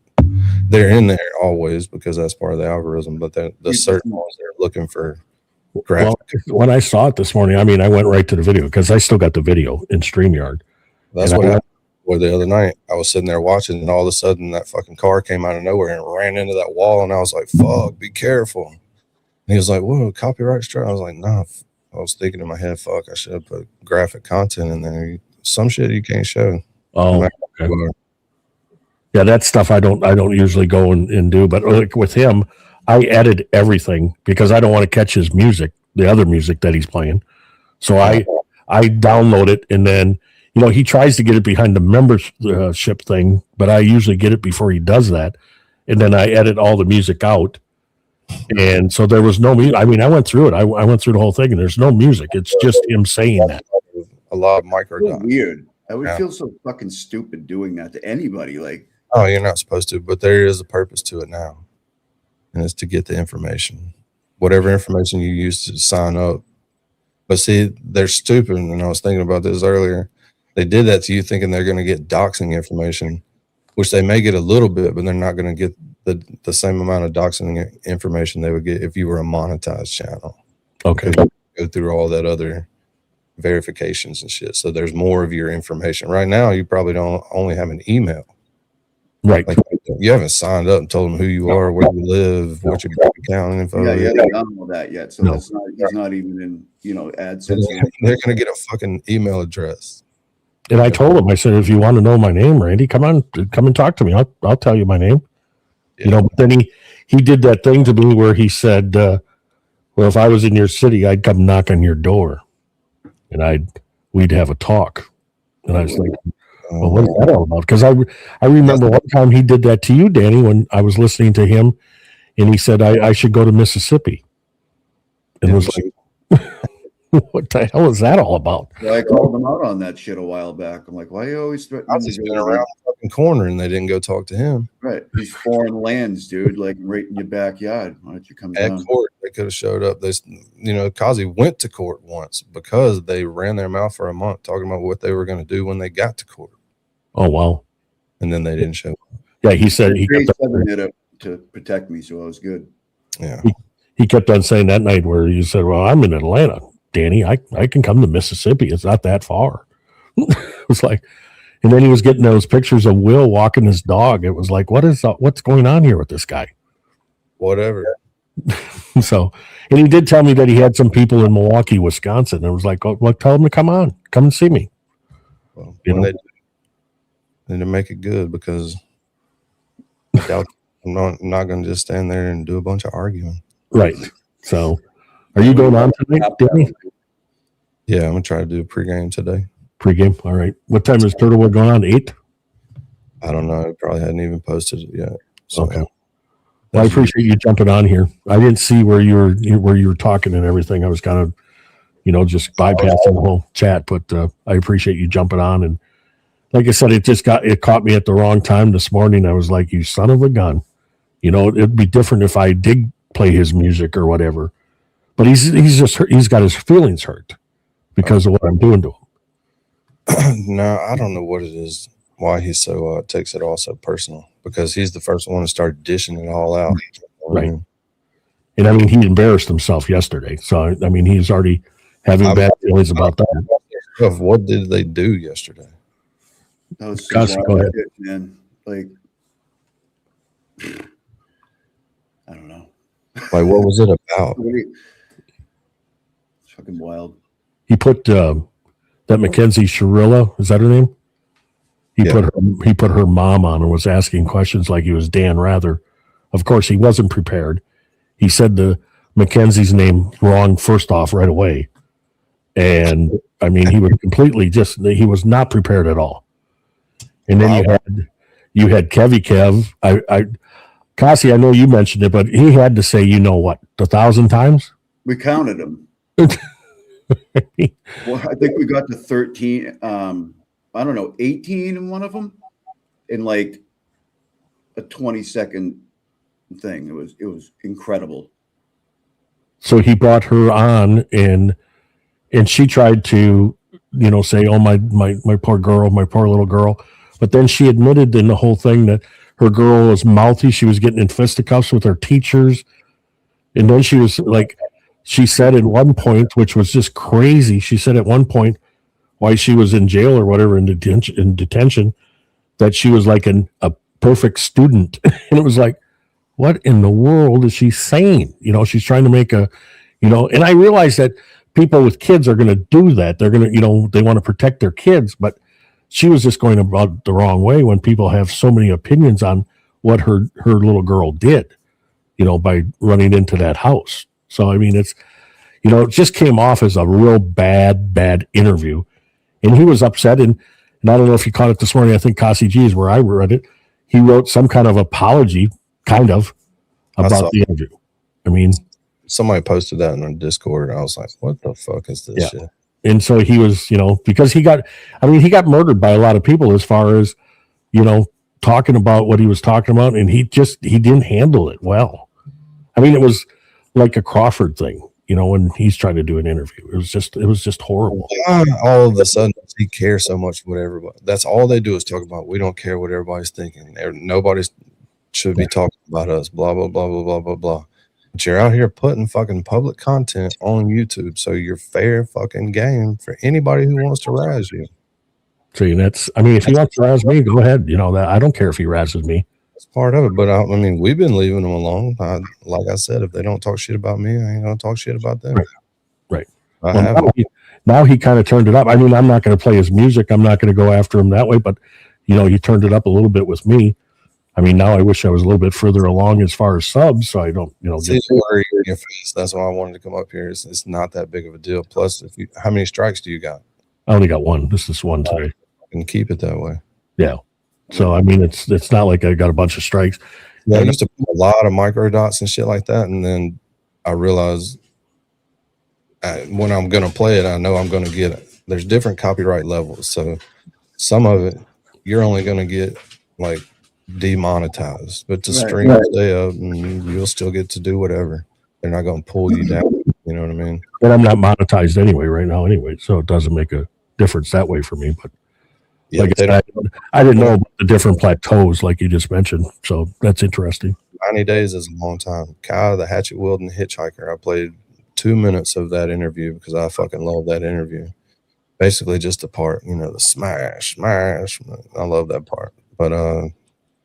They're in there always because that's part of the algorithm, but the certain ones they're looking for graphic. Well, when I saw it this morning, I went right to the video because I still got the video in StreamYard. That's what happened. Or the other night, I was sitting there watching, and all of a sudden that fucking car came out of nowhere and ran into that wall, and I was like, fuck, be careful. And he was like, whoa, copyright strike. I was like, nah. I was thinking in my head, fuck, I should have put graphic content in there. Some shit you can't show. Oh, okay. Yeah, that stuff I don't usually go and do, but like with him, I edit everything because I don't want to catch his music, the other music that he's playing. So I download it, and then he tries to get it behind the membership thing, but I usually get it before he does that, and then I edit all the music out. And so there was no music. I went through it. I went through the whole thing, and there's no music. It's just him saying that. A lot of micro dots. Weird. I would feel so fucking stupid doing that to anybody. Like, oh, you're not supposed to, but there is a purpose to it now, and it's to get the information, whatever information you use to sign up. But see, they're stupid, and I was thinking about this earlier. They did that to you thinking they're going to get doxing information, which they may get a little bit, but they're not going to get the same amount of doxing information they would get if you were a monetized channel. Okay. Go through all that other verifications and shit. So there's more of your information. Right now, you probably don't only have an email. Right. Like, you haven't signed up and told them who you are, where you live, what your bank account info is. Yeah, they don't know that yet. So that's not, he's not even in, AdSense. They're going to get a fucking email address. And I told him, I said, if you want to know my name, Randy, come and talk to me. I'll tell you my name. Yeah. But then he did that thing to me where he said, well, if I was in your city, I'd come knock on your door and we'd have a talk. And I was like, well, what is that all about? Because I remember one time he did that to you, Danny, when I was listening to him, and he said I should go to Mississippi. And it was like, What the hell is that all about? So I called them out on that shit a while back. I'm like, why are you always threatening? I just been around the fucking corner and they didn't go talk to him. Right, these foreign lands, dude, like right in your backyard. Why don't you come At down? court, they could have showed up. They, Kazi went to court once because they ran their mouth for a month talking about what they were going to do when they got to court. Oh wow! And then they didn't show up. Yeah, he said he Grade kept 7 did it to protect me, so I was good. Yeah, he kept on saying that night where you said, "Well, I'm in Atlanta, Danny. I can come to Mississippi. It's not that far." It was like, and then he was getting those pictures of Will walking his dog. It was like, what's going on here with this guy? whatever. So, and he did tell me that he had some people in Milwaukee, Wisconsin. And it was like, well, tell them to come and see me. Well, You know? they need to make it good because I doubt I'm not going to just stand there and do a bunch of arguing. Right. So, are you going on tonight, Danny? Yeah, I'm going to try to do a pregame today. Pregame. All right. What time is Turtlewood going on? 8? I don't know. I probably hadn't even posted it yet. So Okay. Well, I appreciate you jumping on here. I didn't see where you were talking and everything. I was kind of, just bypassing the whole chat, but I appreciate you jumping on. And like I said, it caught me at the wrong time this morning. I was like, you son of a gun. It'd be different if I did play his music or whatever, but he's got his feelings hurt because of what I'm doing to him. No, I don't know what it is, why he so takes it all so personal, because he's the first one to start dishing it all out. Right. And I mean, he embarrassed himself yesterday. So, I mean, he's already having bad feelings about that. Of what did they do yesterday? That was Gus, some go wild ahead. shit, man. Like, I don't know. Like, what was it about? It's fucking wild. He put that Mackenzie Shirilla, is that her name? He put her mom on and was asking questions like he was Dan Rather. Of course, he wasn't prepared. He said the Mackenzie's name wrong first off right away. And I mean, he was completely he was not prepared at all. And then you had Kevy Kev. Cassie, I know you mentioned it, but he had to say, 1,000 times? We counted them. Well, I think we got to 13. I don't know, 18 in one of them in like a 20-second thing. It was incredible. So he brought her on and she tried to, say, oh, my poor girl, my poor little girl. But then she admitted in the whole thing that her girl was mouthy. She was getting in fisticuffs with her teachers. And then she was like, she said at one point, which was just crazy. She said at one point, why she was in jail or whatever in detention, that she was like a perfect student. And it was like, what in the world is she saying? She's trying to make and I realize that people with kids are going to do that. They're going to, they want to protect their kids, but she was just going about the wrong way when people have so many opinions on what her little girl did, by running into that house. So, I mean, it's, it just came off as a real bad interview. And he was upset. And I don't know if you caught it this morning. I think Cassie G is where I read it. He wrote some kind of apology, about the interview. I mean, somebody posted that in our Discord. I was like, what the fuck is this shit? And so he was, because he got murdered by a lot of people as far as, talking about what he was talking about. And he didn't handle it well. I mean, it was like a Crawford thing. When he's trying to do an interview, it was just horrible. All of a sudden, he cares so much what everybody. That's all they do is talk about. We don't care what everybody's thinking. Nobody should be talking about us. Blah blah blah blah blah blah blah. But you're out here putting fucking public content on YouTube, so you're fair fucking game for anybody who wants to razz you. See, if he wants to razz me, go ahead. That I don't care if he razzes me. That's part of it. But I mean, we've been leaving them alone. Like I said, if they don't talk shit about me, I ain't gonna talk shit about them. Right. Now he kind of turned it up. I mean, I'm not going to play his music. I'm not going to go after him that way. But he turned it up a little bit with me. I mean, now I wish I was a little bit further along as far as subs, so I don't, That's why I wanted to come up here. It's not that big of a deal. Plus, how many strikes do you got? I only got one. This is one today. And keep it that way. Yeah. So I mean, it's not like I got a bunch of strikes. Yeah, I used to put a lot of micro dots and shit like that, and then I realized when I'm going to play it, I know I'm going to get it. There's different copyright levels. So some of it, you're only going to get like demonetized, but the stream will stay up and you'll still get to do whatever. They're not going to pull you down. You know what I mean? But I'm not monetized anyway right now anyway, so it doesn't make a difference that way for me. But Yeah, like I didn't know about the different plateaus like you just mentioned, so that's interesting. 90 days is a long time. Kai, the hatchet wielding hitchhiker, I played 2 minutes of that interview because I fucking love that interview. Basically just the part, you know, the smash. I love that part. But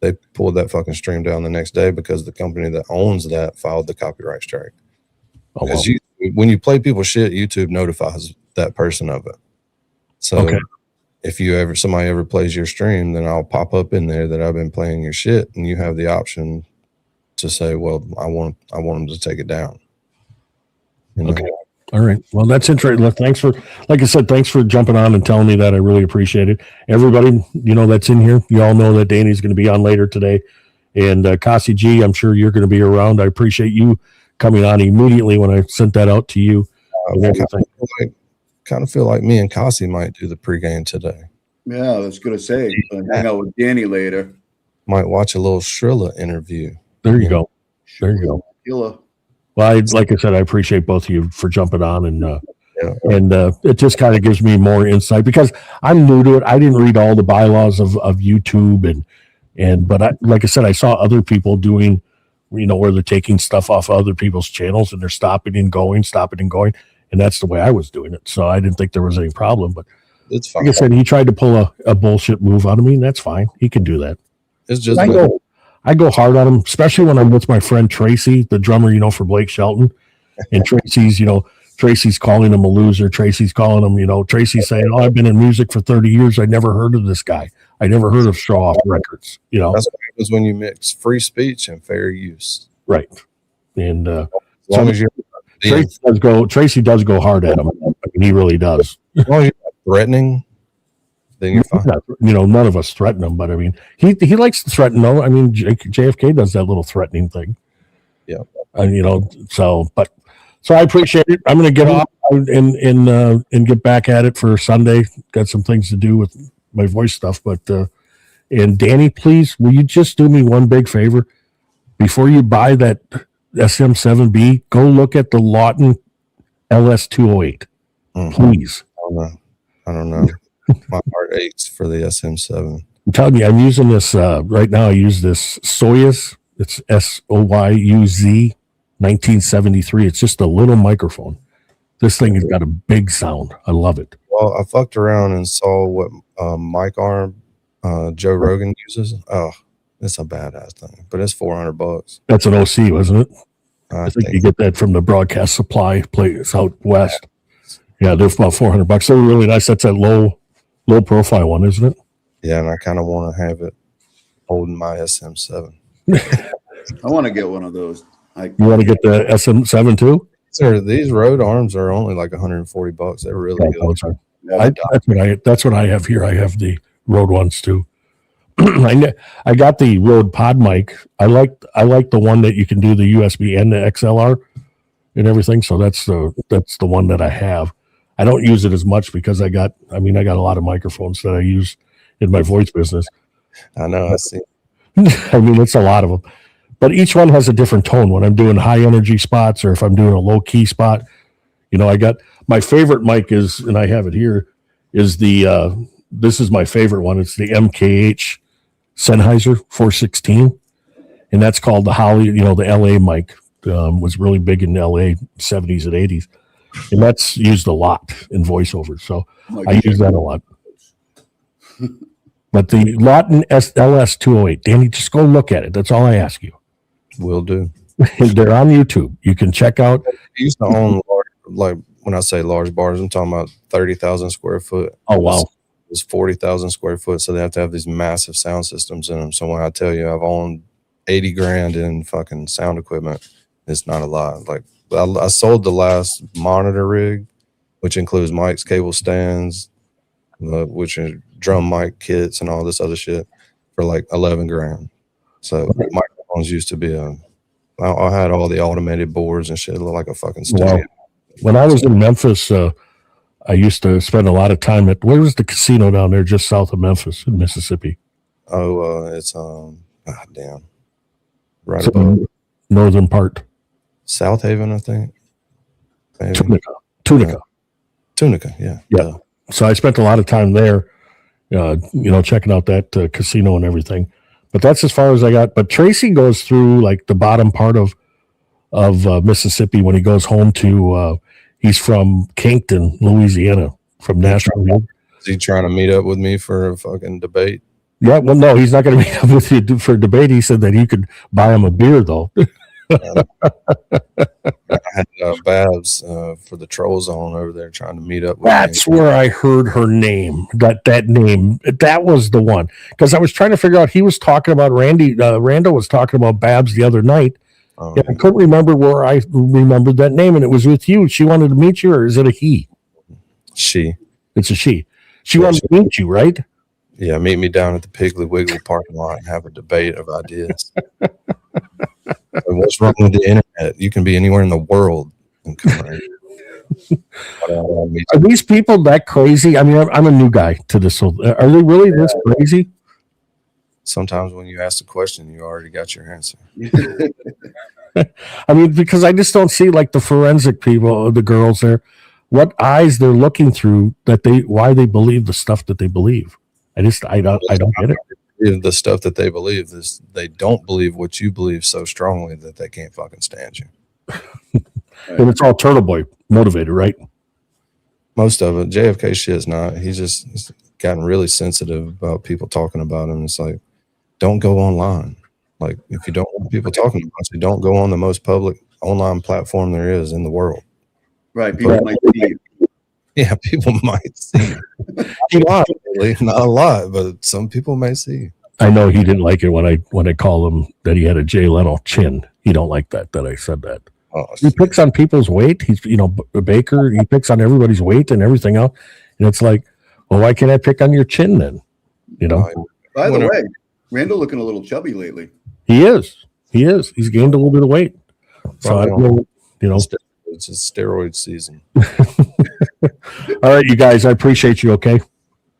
they pulled that fucking stream down the next day because the company that owns that filed the copyright strike. Because when you play people's shit, YouTube notifies that person of it. So if somebody ever plays your stream, then I'll pop up in there that I've been playing your shit, and you have the option to say, well, I want them to take it down. You know? Okay. All right. Well, that's interesting. Thanks like I said, thanks for jumping on and telling me that. I really appreciate it. Everybody, that's in here, you all know that Danny's going to be on later today. And Kasi G, I'm sure you're going to be around. I appreciate you coming on immediately when I sent that out to you. Kind of feel like me and Kasi might do the pregame today. Yeah, I was going to say, hang out with Danny later. Might watch a little Shrilla interview. There you go. There you go. Killer. Well, like I said, I appreciate both of you for jumping on, and it just kind of gives me more insight because I'm new to it. I didn't read all the bylaws of YouTube, but like I said, I saw other people doing, where they're taking stuff off other people's channels and they're stopping and going, and that's the way I was doing it. So I didn't think there was any problem. But it's fine. Like I said, he tried to pull a bullshit move out of me, and that's fine. He can do that. It's just I go hard on him, especially when I'm with my friend Tracy, the drummer, for Blake Shelton. And Tracy's calling him a loser. Tracy's calling him, Tracy's saying, oh, I've been in music for 30 years. I never heard of this guy. I never heard of Showoff Records. That's what happens when you mix free speech and fair use. Right. And as long as Tracy does go hard at him. I mean, he really does. As long as you're not threatening, then you're fine. None of us threaten him, but I mean, he likes to threaten though. I mean, JFK does that little threatening thing. Yeah. So I appreciate it. I'm going to get off and get back at it for Sunday. Got some things to do with my voice stuff, but and Danny, please, will you just do me one big favor before you buy that SM7B? Go look at the Lawton LS208, please. I don't know. My heart aches for the SM7. I'm telling you, I'm using this right now. I use this Soyuz. It's SOYUZ 1973. It's just a little microphone. This thing has got a big sound. I love it. Well, I fucked around and saw what mic arm Joe Rogan uses. Oh, it's a badass thing, but it's $400. That's an OC, wasn't it? I think you get that from the Broadcast Supply place out west. Yeah, they're about $400. They're really nice. That's that low profile one, isn't it? Yeah, and I kind of want to have it holding my SM7. I want to get one of those. You want to get the SM7 too? Sir, these Rode arms are only like $140. They're really good. That's what I have here. I have the Rode ones too. I got the Rode Pod mic. I like the one that you can do the USB and the XLR and everything. So that's the one that I have. I don't use it as much because I got a lot of microphones that I use in my voice business. I know. I see. I mean, it's a lot of them, but each one has a different tone. When I'm doing high energy spots or if I'm doing a low key spot, I got my favorite mic is, and I have it here, is this is my favorite one. It's the MKH Sennheiser 416, and that's called the Holly. The LA mic was really big in LA 70s and 80s, and that's used a lot in voiceover. So I use that a lot. But the Lawton LS208, Danny, just go look at it. That's all I ask you. Will do. They're on YouTube. You can check out. I used to own like when I say large bars, I'm talking about 30,000 square foot. Oh wow. It's 40,000 square foot, so they have to have these massive sound systems in them. So when I tell you I've owned $80,000 in fucking sound equipment, it's not a lot. Like I sold the last monitor rig, which includes mics, cable stands, which are drum mic kits and all this other shit, for like $11,000. So microphones used to be I had all the automated boards and shit. It looked like a fucking studio. Wow. When I was in Memphis, I used to spend a lot of time at, where was the casino down there just south of Memphis in Mississippi? Oh, it's damn, right So above northern part. South Haven, I think. Maybe. Tunica. Yeah. Yeah. So I spent a lot of time there, checking out that casino and everything. But that's as far as I got. But Tracy goes through like the bottom part of Mississippi when he goes home to. He's from Kingston, Louisiana, from Nashville. Is he trying to meet up with me for a fucking debate? Yeah, well, no, he's not going to meet up with you for a debate. He said that you could buy him a beer, though. I had Babs for the Troll Zone over there trying to meet up with That's me. where I heard her name. That name. That was the one. Because I was trying to figure out, he was talking about Randall was talking about Babs the other night. Oh, And I couldn't remember where I remembered that name, and it was with you. She wanted to meet you, or is it a he? She. It's a she. She wanted to meet you, right? Yeah, meet me down at the Piggly Wiggly parking lot and have a debate of ideas. And what's wrong with the internet? You can be anywhere in the world and come right here. Are these people that crazy? I mean, I'm a new guy to this. So are they really this crazy? Sometimes when you ask the question, you already got your answer. I mean, because I just don't see like the forensic people, the girls there, what eyes they're looking through why they believe the stuff that they believe. I don't get it. The stuff that they believe is they don't believe what you believe so strongly that they can't fucking stand you. And it's all Turtle Boy motivated, right? Most of it. JFK shit is not. He's gotten really sensitive about people talking about him. It's like, don't go online. Like, if you don't want people talking about you, don't go on the most public online platform there is in the world. Right. People might see you. Yeah, people might see you. Not a lot, but some people may see you. I know he didn't like it when I called him that he had a Jay Leno chin. He don't like that I said that. Oh, he picks on people's weight. He's, a baker. He picks on everybody's weight and everything else. And it's like, well, why can't I pick on your chin then? By the way, Randall looking a little chubby lately. He is. He's gained a little bit of weight. So I don't know, It's a steroid season. All right, you guys, I appreciate you. Okay.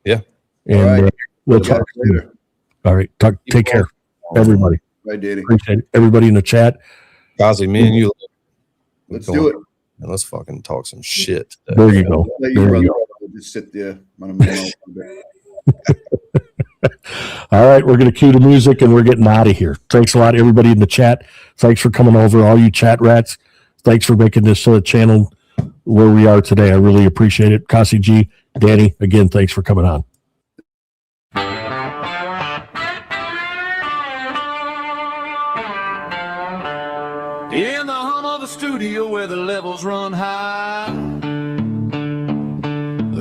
Yeah. And we'll talk later. All right. Take care, everybody. Right, Danny. Appreciate it. Everybody in the chat. Kazi, me and you. Let's do it. And let's fucking talk some shit. There you go. Let your brother just sit there. All right, we're going to cue the music and we're getting out of here. Thanks a lot, everybody in the chat. Thanks for coming over, all you chat rats. Thanks for making this channel where we are today. I really appreciate it. Kasi G, Danny, again, thanks for coming on. In the hum of the studio where the levels run high,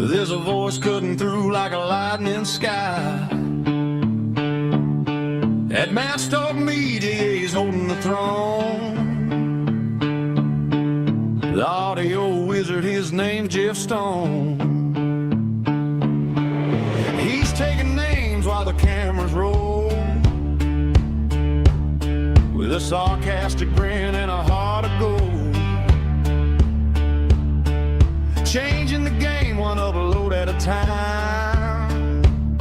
there's a voice cutting through like a lightning sky. At Master Media, he's holding the throne. The audio wizard, his name Jeff Stone. He's taking names while the cameras roll, with a sarcastic grin and a heart of gold. Changing the game one upload at a time.